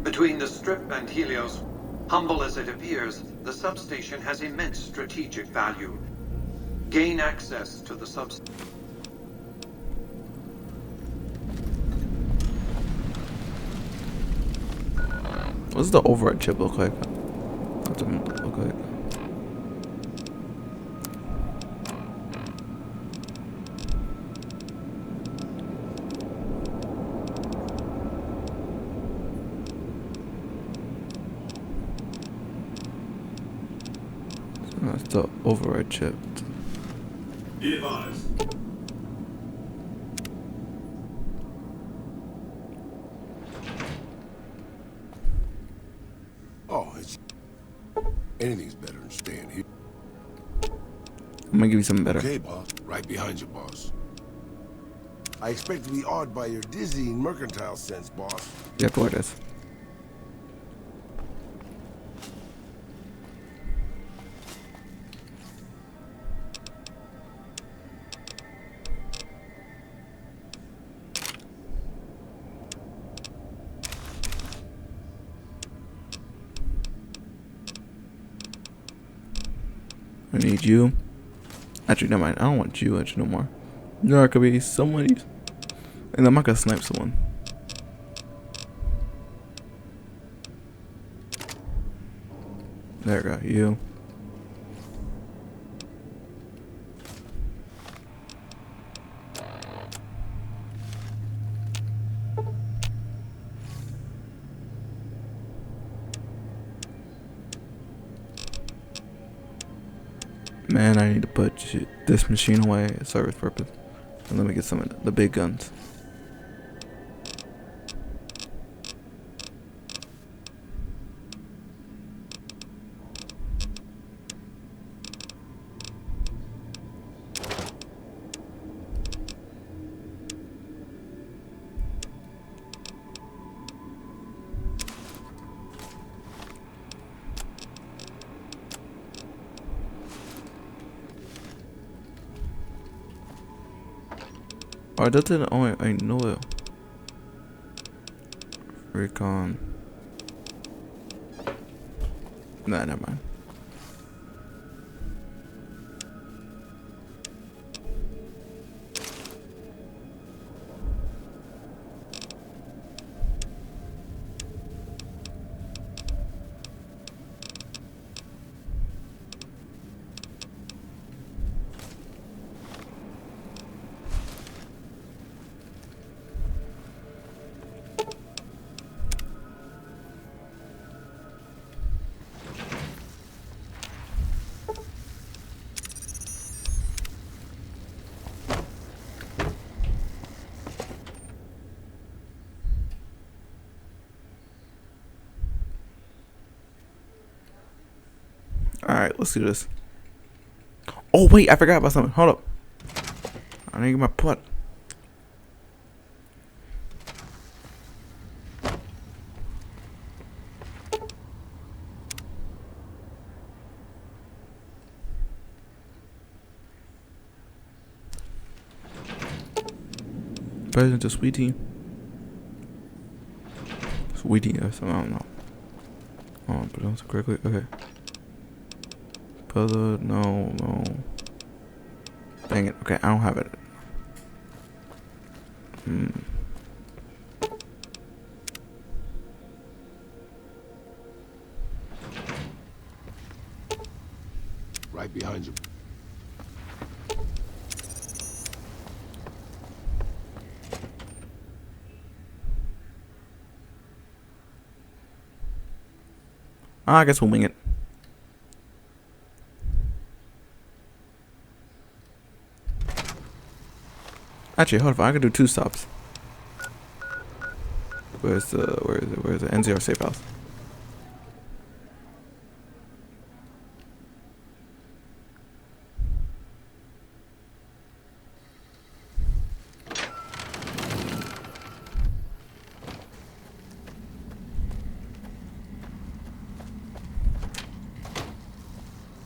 between the Strip and Helios, humble as it appears, the substation has immense strategic value. Gain access to the substation. What's the override chip look like? What's it look like? That's the override chip. Be advised. Oh, it's... Anything's better than staying here. I'm gonna give you something better. Okay, boss. Right behind you, boss. I expect to be awed by your dizzying mercantile sense, boss. Yeah, boy, it is. I need you. Actually, never mind. I don't want you actually no more. There could be somebody. And I'm not gonna snipe someone. There we go. You. Man, I need to put this machine away at service purpose. And let me get some of the big guns. Oh, that didn't. Oh, I know it. Recon. Nah, never mind. Alright, let's do this. Oh, wait, I forgot about something. Hold up. I need to get my pot. President of Sweetie. Sweetie or something, I don't know. Oh, pronounce it correctly? Okay. Brother, no. Dang it. Okay, I don't have it. Right behind you. I guess we'll wing it. Actually, hold on. I could do 2 stops. Where's the NCR safe house?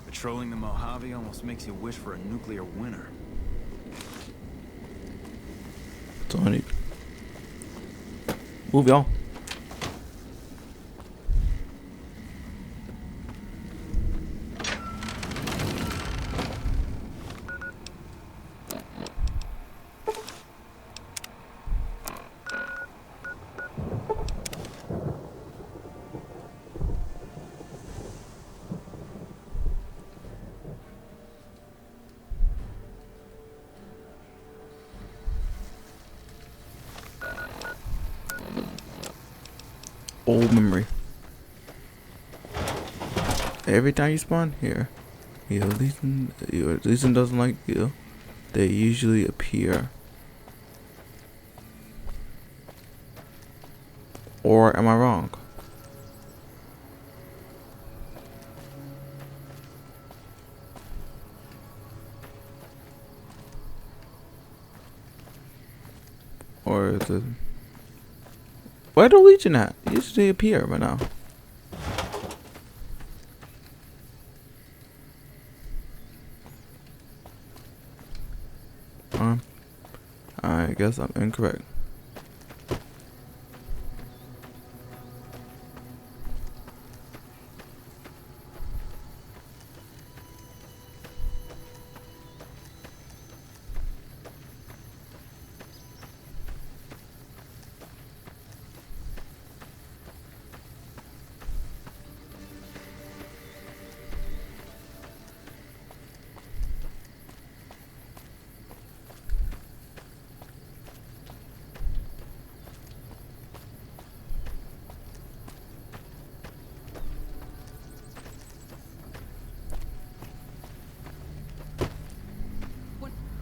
Patrolling the Mojave almost makes you wish for a nuclear winter. That's all I need. Move, y'all. Old memory. Every time you spawn here, Leeson doesn't like you. They usually appear. Or am I wrong? Or is it? Where the Legion at? Usually appear by now. I guess I'm incorrect.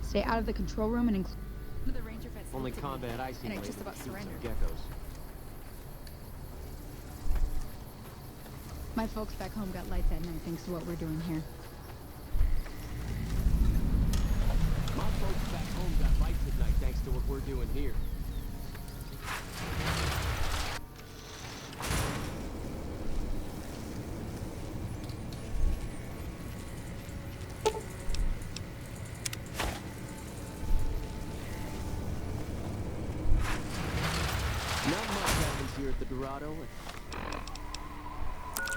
Stay out of the control room and include the ranger vet. Only combat I see. And it's just about surrender. Geckos. My folks back home got lights at night thanks to what we're doing here. My folks back home got lights at night thanks to what we're doing here.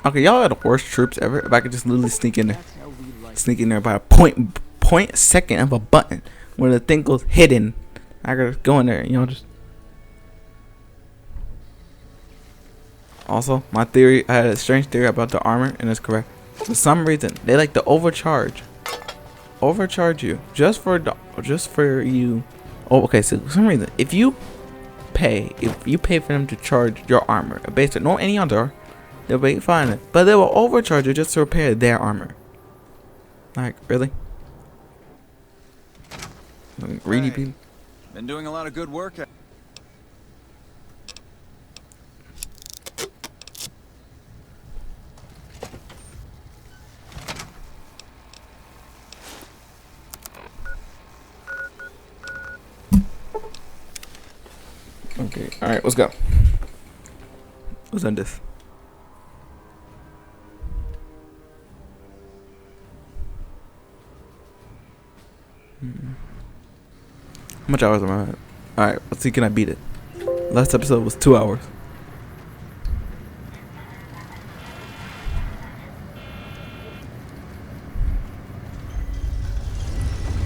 Okay, y'all are the worst troops ever. If I could just literally sneak in there by a point second of a button where the thing goes hidden, I could go in there, you know, just. Also, my theory, I had a strange theory about the armor, and it's correct. For some reason, they like to overcharge you just for you. Oh, okay. So for some reason, if you pay for them to charge your armor, based on no any other, they'll be fine. But they will overcharge you just to repair their armor. Like, really? Greedy people. Been doing a lot of good work. Alright, let's go. Let's end this. How much hours am I at? Alright, let's see, can I beat it? Last episode was 2 hours.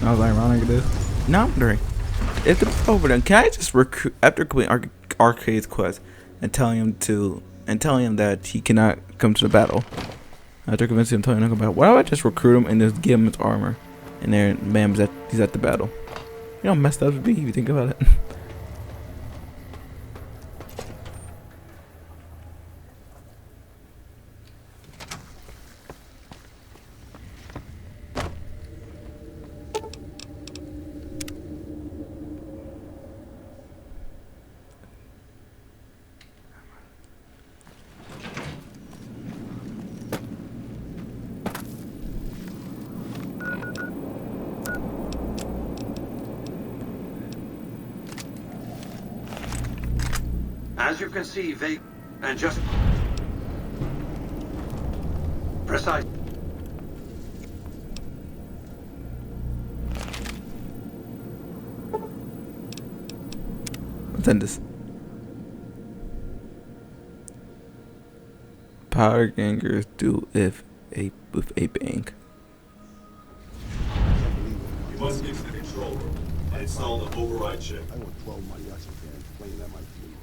I was ironic it is. Now I'm wondering, if it's over then, can I just recruit after completing Arcade's quest and telling him that he cannot come to the battle? After convincing him, telling him to come back, why don't I just recruit him and just give him his armor, and then bam, he's at the battle. You know how messed up it would be if you think about it. As you can see, and just precise. Let's end this. Power gangers do with a bang. You must get to the control room and install the override chip. I want 12 mariachi bands playing at my funeral.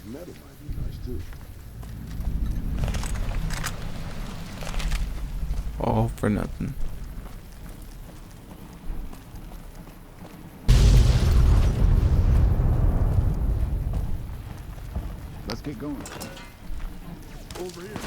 Metal might be nice too. All for nothing. Let's get going. Over here.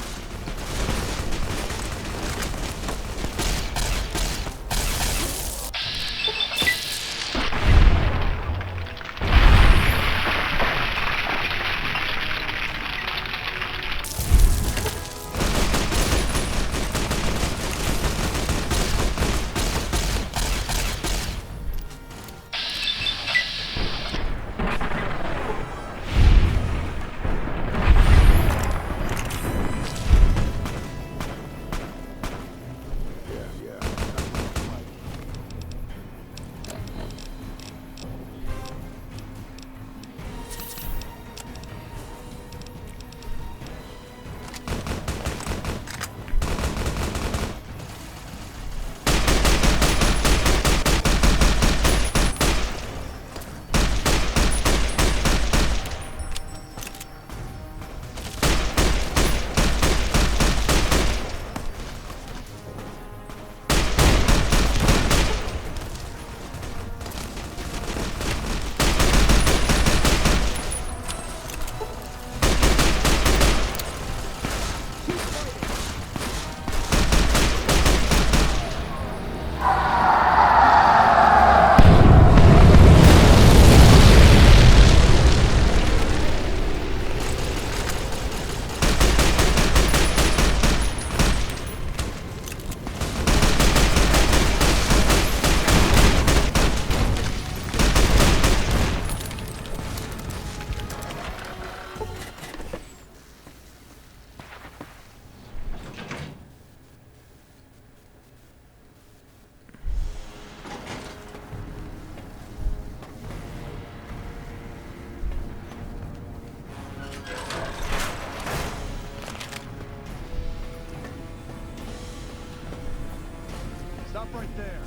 Stop right there.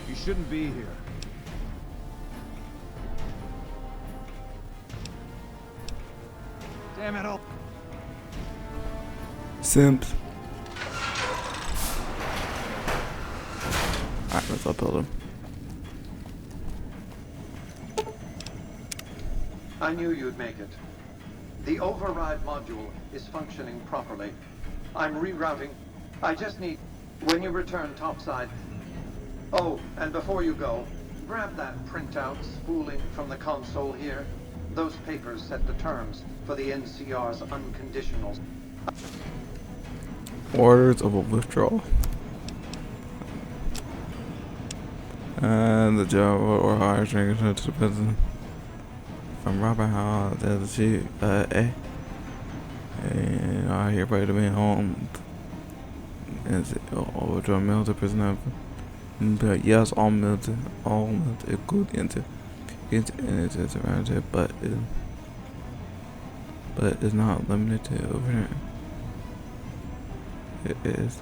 You shouldn't be here. Damn it all. Simps. Alright, let's upload him. I knew you'd make it. The override module is functioning properly. I'm rerouting. I just need... When you return topside... Oh, and before you go, grab that printout spooling from the console here. Those papers set the terms for the NCR's unconditionals. Orders of a withdrawal. And the job or higher training to the president. from Robert Hall, the other chief, and everybody to be home. And over military prisoner. But yes, all military, including into around it, but it's not limited to over there. It is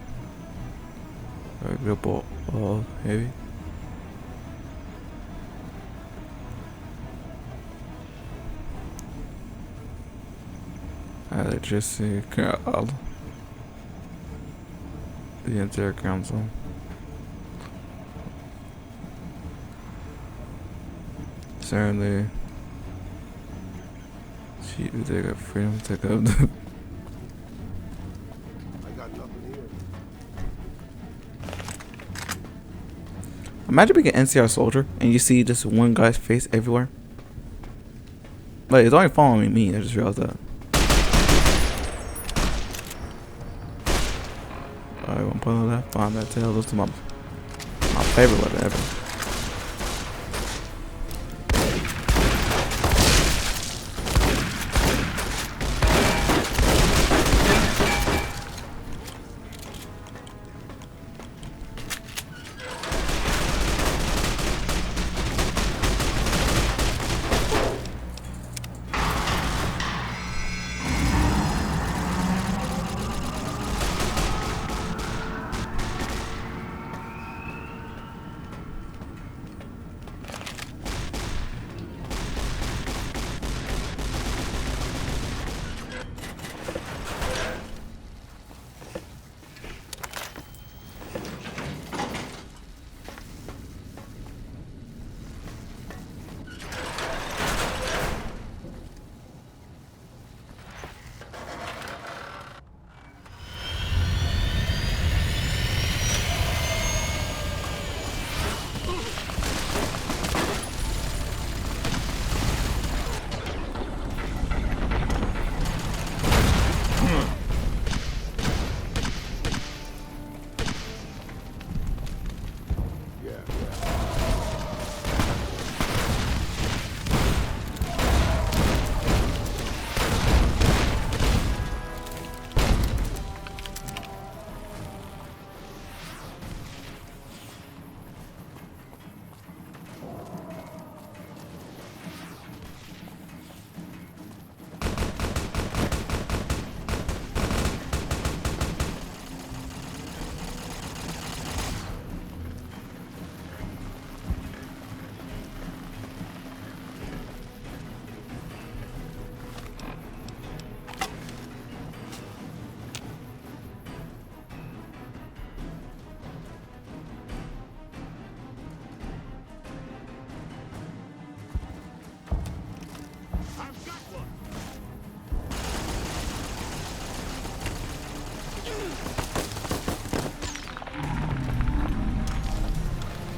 regular ball heavy. Electricity, the entire council. Certainly, they got freedom to take up. I got nothing here. Imagine being an NCR soldier and you see just one guy's face everywhere. Like, it's only following me. I just realized that. Alright, one point left. Find that tail. This is my favorite weapon ever.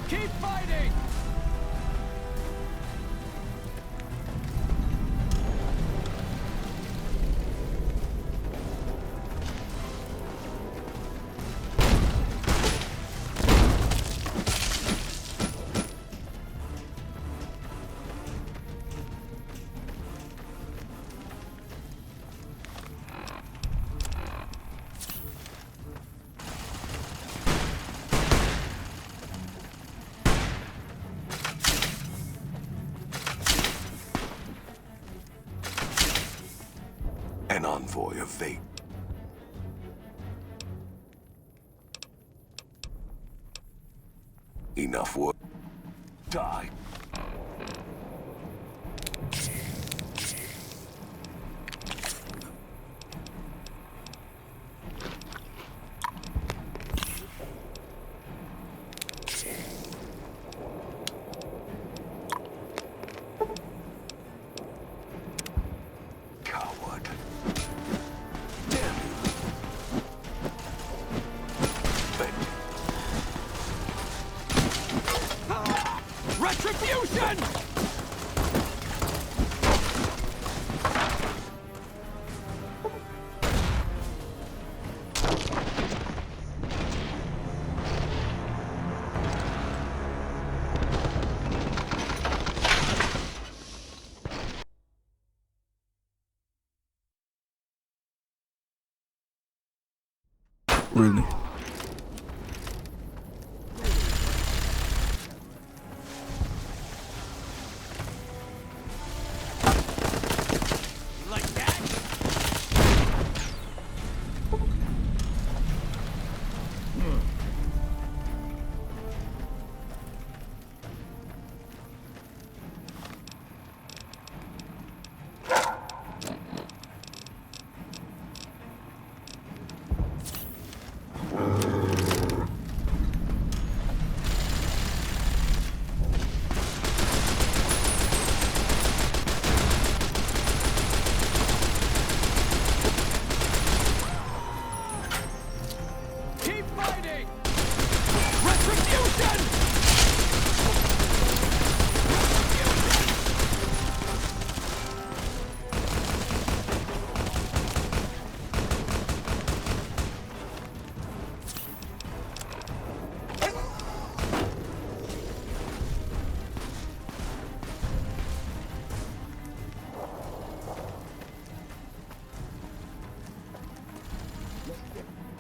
Keep fighting! An envoy of fate. Enough work. Die. Retribution! Really. Like that? Keep fighting! Retribution!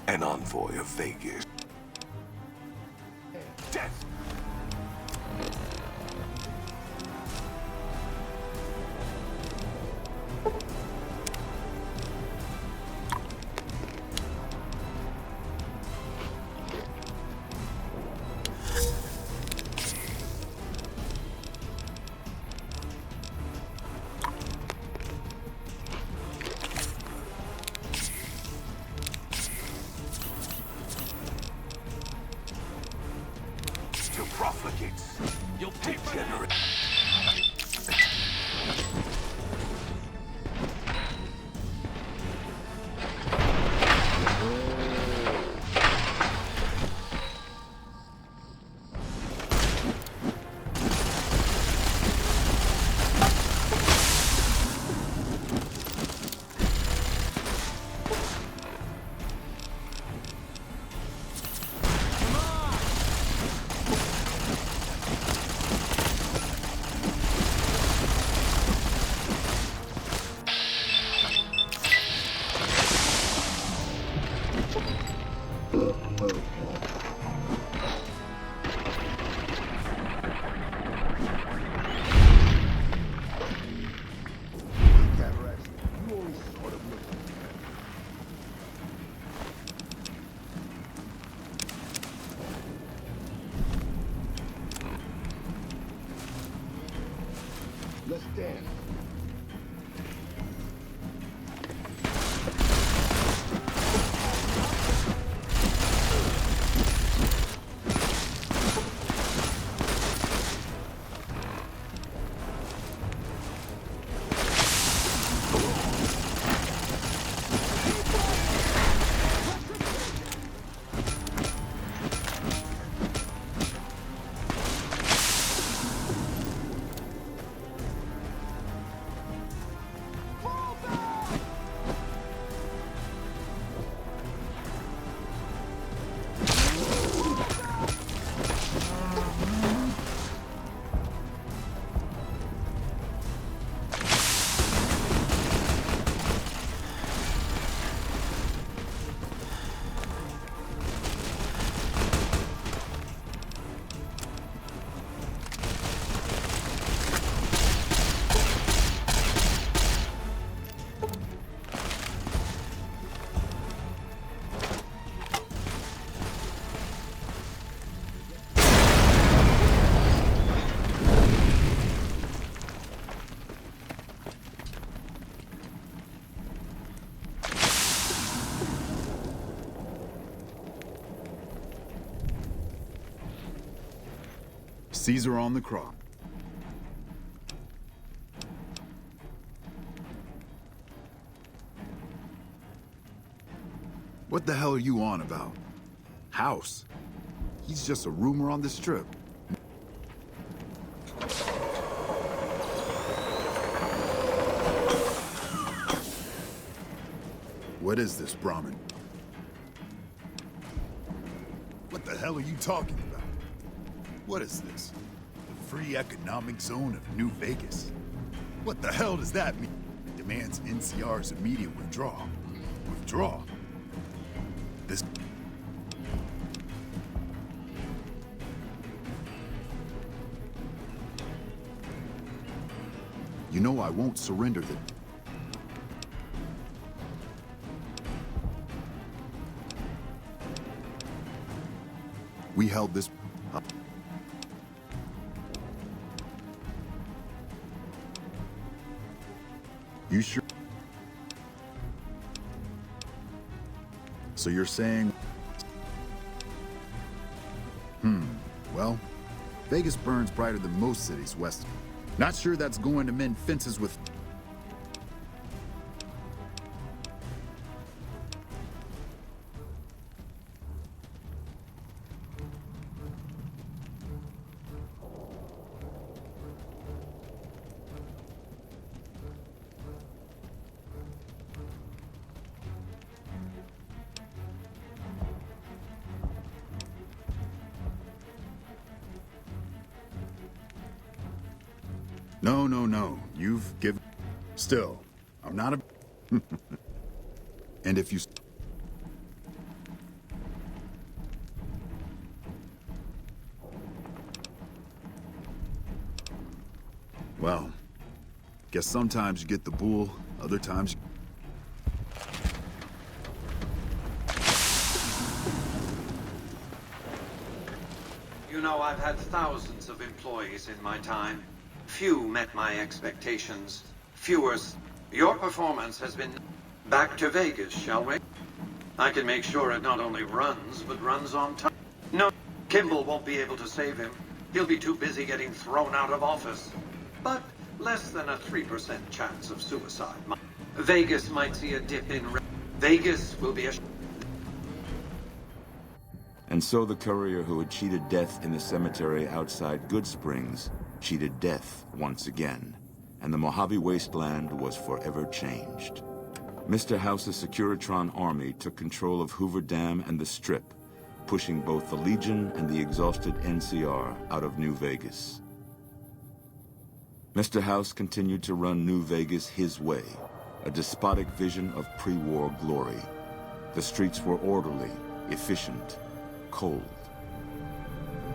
An envoy of Vegas. Death! To profligates. You'll pay for that! You only sort of look like that. Let's dance. Caesar on the crop. What the hell are you on about? House? He's just a rumor on the strip. What is this, Brahmin? What the hell are you talking about? What is this? The free economic zone of New Vegas? What the hell does that mean? Demands NCR's immediate withdrawal. Withdraw? This... You know I won't surrender the... We held this... You sure? So you're saying... Well, Vegas burns brighter than most cities west. Not sure that's going to mend fences with... No. You've given... Still, I'm not a... And if you... Well, guess sometimes you get the bull, other times... You know, I've had thousands of employees in my time. Few met my expectations. Fewer... Your performance has been... Back to Vegas, shall we? I can make sure it not only runs, but runs on time. No, Kimball won't be able to save him. He'll be too busy getting thrown out of office. But less than a 3% chance of suicide. Vegas might see a dip in... Vegas will be a... And so the courier who had cheated death in the cemetery outside Good Springs cheated death once again, and the Mojave Wasteland was forever changed. Mr. House's Securitron army took control of Hoover Dam and the Strip, pushing both the Legion and the exhausted NCR out of New Vegas. Mr. House continued to run New Vegas his way, a despotic vision of pre-war glory. The streets were orderly, efficient, cold.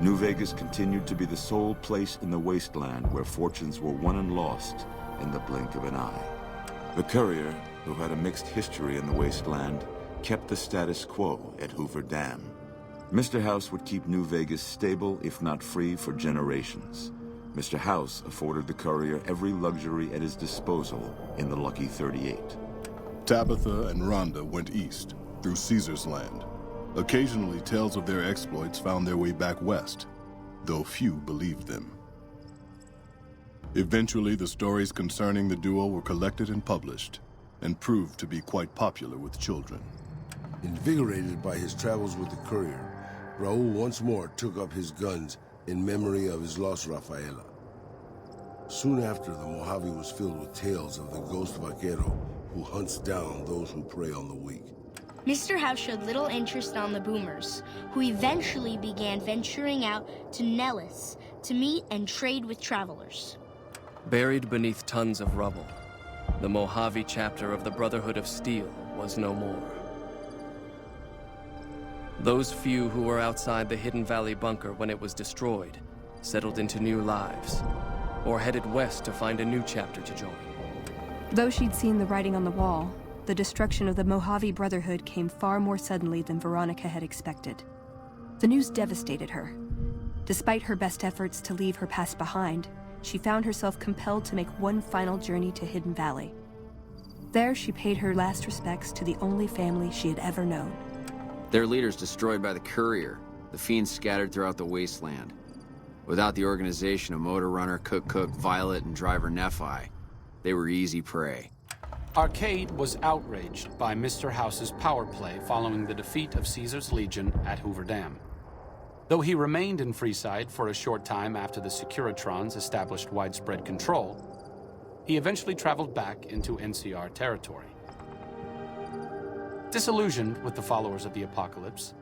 New Vegas continued to be the sole place in the wasteland where fortunes were won and lost in the blink of an eye. The Courier, who had a mixed history in the wasteland, kept the status quo at Hoover Dam. Mr. House would keep New Vegas stable, if not free, for generations. Mr. House afforded the Courier every luxury at his disposal in the Lucky 38. Tabitha and Rhonda went east, through Caesar's Land. Occasionally, tales of their exploits found their way back west, though few believed them. Eventually, the stories concerning the duo were collected and published, and proved to be quite popular with children. Invigorated by his travels with the Courier, Raul once more took up his guns in memory of his lost Rafaela. Soon after, the Mojave was filled with tales of the ghost vaquero who hunts down those who prey on the weak. Mr. House showed little interest on the boomers, who eventually began venturing out to Nellis to meet and trade with travelers. Buried beneath tons of rubble, the Mojave chapter of the Brotherhood of Steel was no more. Those few who were outside the Hidden Valley bunker when it was destroyed settled into new lives, or headed west to find a new chapter to join. Though she'd seen the writing on the wall, the destruction of the Mojave Brotherhood came far more suddenly than Veronica had expected. The news devastated her. Despite her best efforts to leave her past behind, she found herself compelled to make one final journey to Hidden Valley. There, she paid her last respects to the only family she had ever known. Their leaders destroyed by the Courier, the fiends scattered throughout the wasteland. Without the organization of Motor Runner, Cook, Violet, and Driver Nephi, they were easy prey. Arcade was outraged by Mr. House's power play following the defeat of Caesar's Legion at Hoover Dam. Though he remained in Freeside for a short time after the Securitrons established widespread control, he eventually traveled back into NCR territory. Disillusioned with the followers of the apocalypse,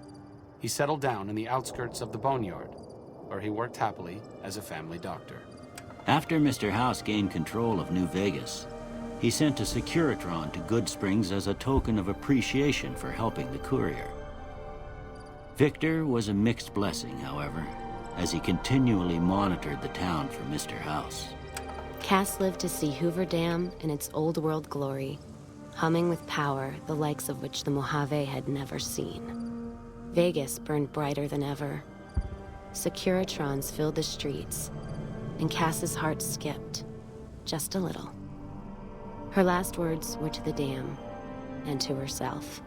he settled down in the outskirts of the Boneyard, where he worked happily as a family doctor. After Mr. House gained control of New Vegas, he sent a Securitron to Good Springs as a token of appreciation for helping the Courier. Victor was a mixed blessing, however, as he continually monitored the town for Mr. House. Cass lived to see Hoover Dam in its old world glory, humming with power the likes of which the Mojave had never seen. Vegas burned brighter than ever. Securitrons filled the streets, and Cass's heart skipped, just a little. Her last words were to the dam, and to herself.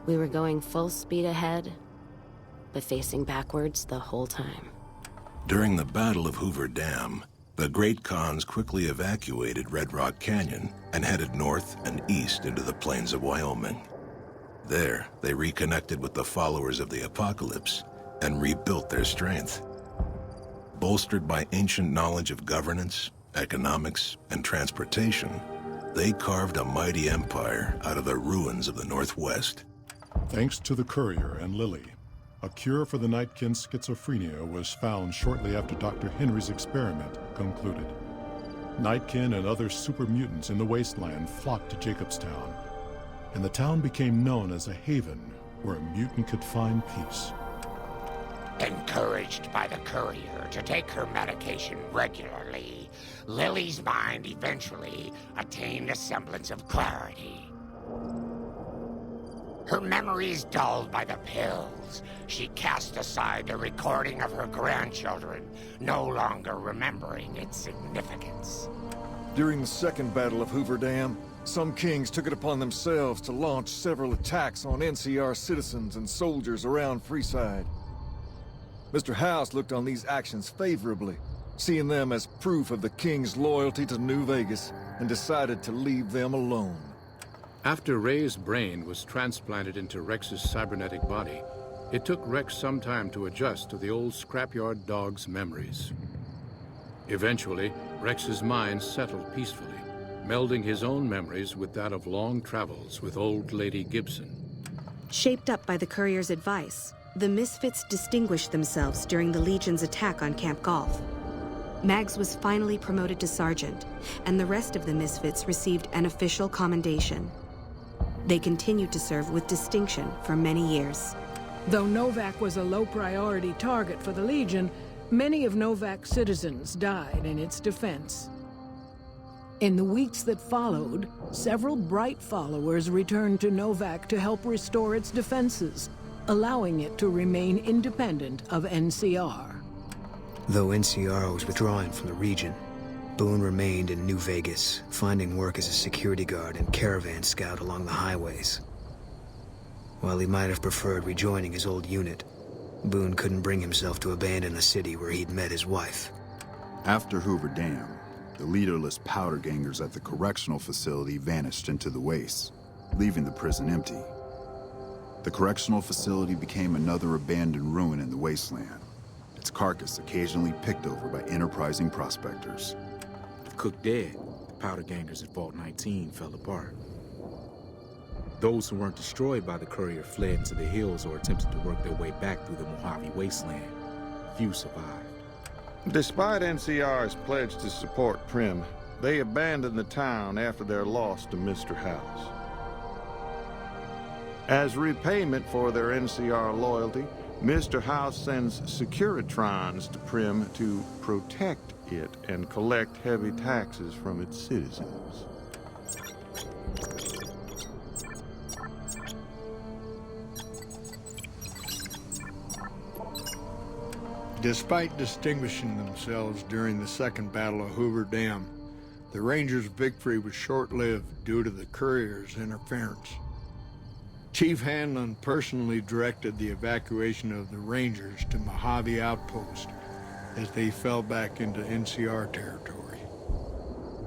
We were going full speed ahead, but facing backwards the whole time. During the Battle of Hoover Dam, the Great Khans quickly evacuated Red Rock Canyon and headed north and east into the plains of Wyoming. There, they reconnected with the followers of the Apocalypse and rebuilt their strength. Bolstered by ancient knowledge of governance, economics, and transportation, they carved a mighty empire out of the ruins of the Northwest. Thanks to the Courier and Lily, a cure for the Nightkin's schizophrenia was found shortly after Dr. Henry's experiment concluded. Nightkin and other super mutants in the wasteland flocked to Jacobstown, and the town became known as a haven where a mutant could find peace. Encouraged by the Courier to take her medication regularly, Lily's mind eventually attained a semblance of clarity. Her memories dulled by the pills, she cast aside the recording of her grandchildren, no longer remembering its significance. During the second Battle of Hoover Dam, some kings took it upon themselves to launch several attacks on NCR citizens and soldiers around Freeside. Mr. House looked on these actions favorably, seeing them as proof of the king's loyalty to New Vegas, and decided to leave them alone. After Ray's brain was transplanted into Rex's cybernetic body, it took Rex some time to adjust to the old scrapyard dog's memories. Eventually, Rex's mind settled peacefully, melding his own memories with that of long travels with old Lady Gibson. Shaped up by the Courier's advice, the Misfits distinguished themselves during the Legion's attack on Camp Golf. Mags was finally promoted to sergeant, and the rest of the Misfits received an official commendation. They continued to serve with distinction for many years. Though Novak was a low-priority target for the Legion, many of Novak's citizens died in its defense. In the weeks that followed, several bright followers returned to Novak to help restore its defenses, allowing it to remain independent of NCR. Though NCR was withdrawing from the region, Boone remained in New Vegas, finding work as a security guard and caravan scout along the highways. While he might have preferred rejoining his old unit, Boone couldn't bring himself to abandon a city where he'd met his wife. After Hoover Dam, the leaderless powder gangers at the correctional facility vanished into the wastes, leaving the prison empty. The correctional facility became another abandoned ruin in the wasteland, its carcass occasionally picked over by enterprising prospectors. Cook dead, the powder gangers at Vault 19 fell apart. Those who weren't destroyed by the Courier fled into the hills or attempted to work their way back through the Mojave wasteland. Few survived. Despite NCR's pledge to support Prim, they abandoned the town after their loss to Mr. House. As repayment for their NCR loyalty, Mr. House sends Securitrons to Prim to protect it and collect heavy taxes from its citizens. Despite distinguishing themselves during the Second Battle of Hoover Dam, the Rangers' victory was short-lived due to the Courier's interference. Chief Hanlon personally directed the evacuation of the Rangers to Mojave Outpost as they fell back into NCR territory.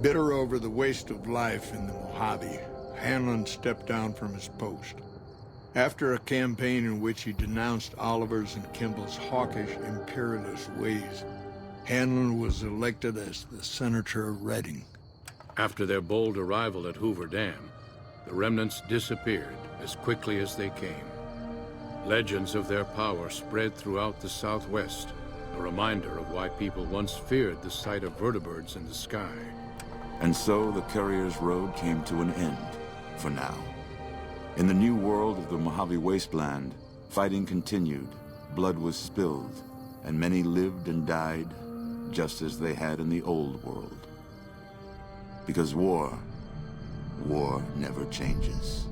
Bitter over the waste of life in the Mojave, Hanlon stepped down from his post. After a campaign in which he denounced Oliver's and Kimball's hawkish, imperialist ways, Hanlon was elected as the Senator of Reading. After their bold arrival at Hoover Dam, the remnants disappeared as quickly as they came. Legends of their power spread throughout the Southwest, a reminder of why people once feared the sight of vertibirds in the sky. And so the Courier's road came to an end, for now. In the new world of the Mojave Wasteland, fighting continued, blood was spilled, and many lived and died just as they had in the old world. Because war never changes.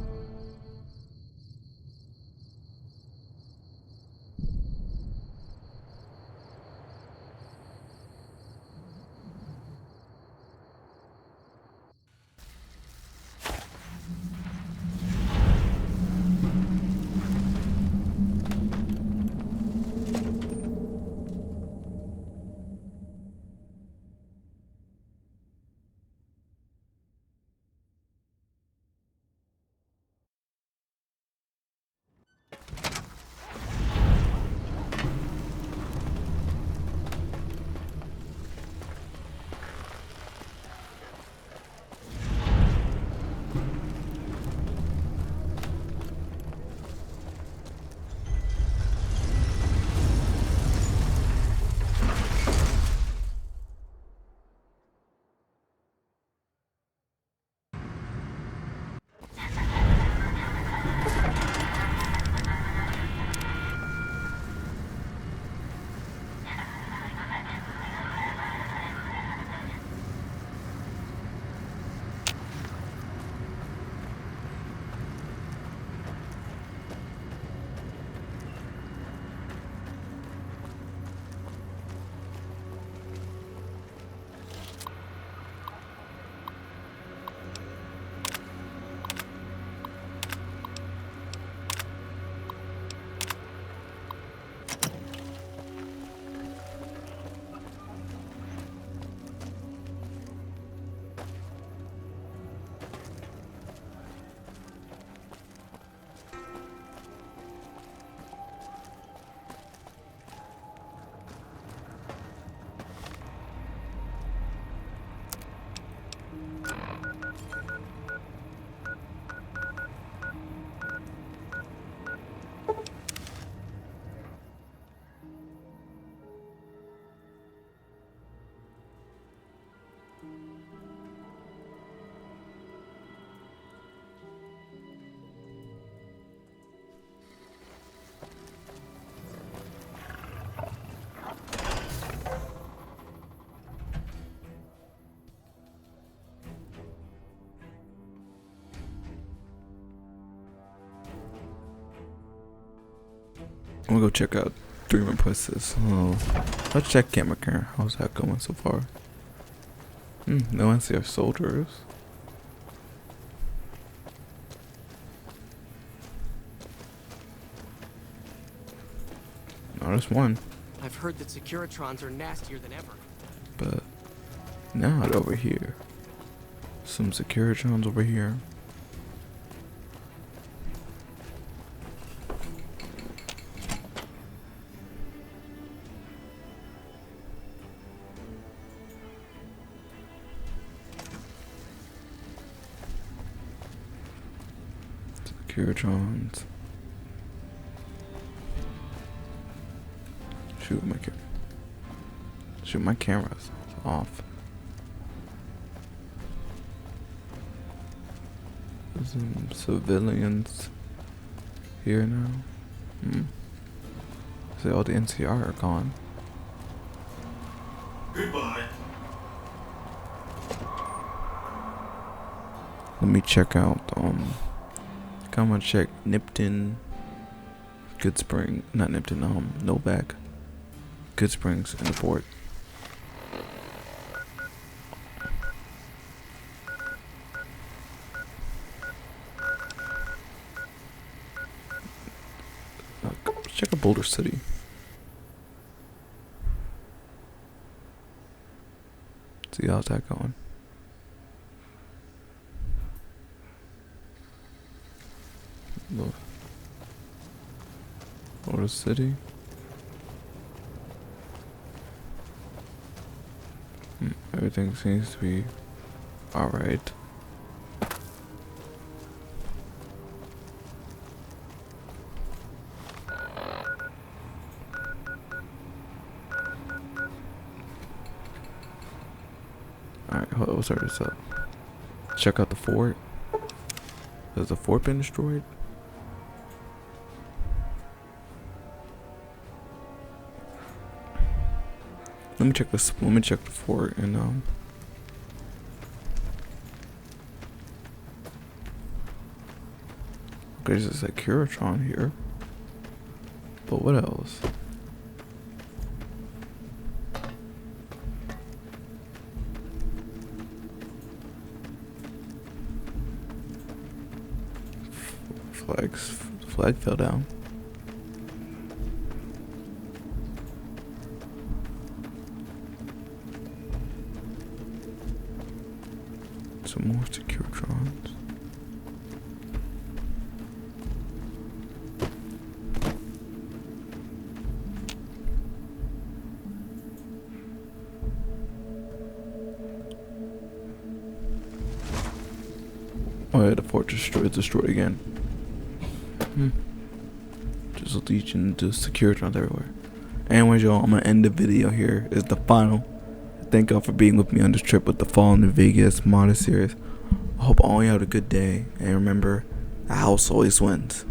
I'm gonna go check out 3 more places. Oh, let's check camera care. How's that going so far? No NCR soldiers. No, there's one. I've heard that Securitrons are nastier than ever. But not over here. Some Securitrons over here. Securitrons. Shoot, my camera's off. There's some civilians here now. See, all the NCR are gone. Goodbye. Let me check out, come on, check Nipton, Goodspring, not Nipton, Novak, Goodsprings, and the port. Let's check out Boulder City. See how's that going. Boulder City. Everything seems to be alright. Alright, hold on, we'll start this up. Check out the fort. Has the fort been destroyed? Let me check this. Let me check the fort and okay, there's a Securitron here. But what else? Flag fell down. Some more Securitrons. Oh yeah, the fort destroyed again. Just leeching to Securitrons everywhere. Anyways, y'all, I'm gonna end the video here. It's the final. Thank y'all for being with me on this trip with the Fallen New Vegas mod series. I hope all y'all had a good day, and remember, the house always wins.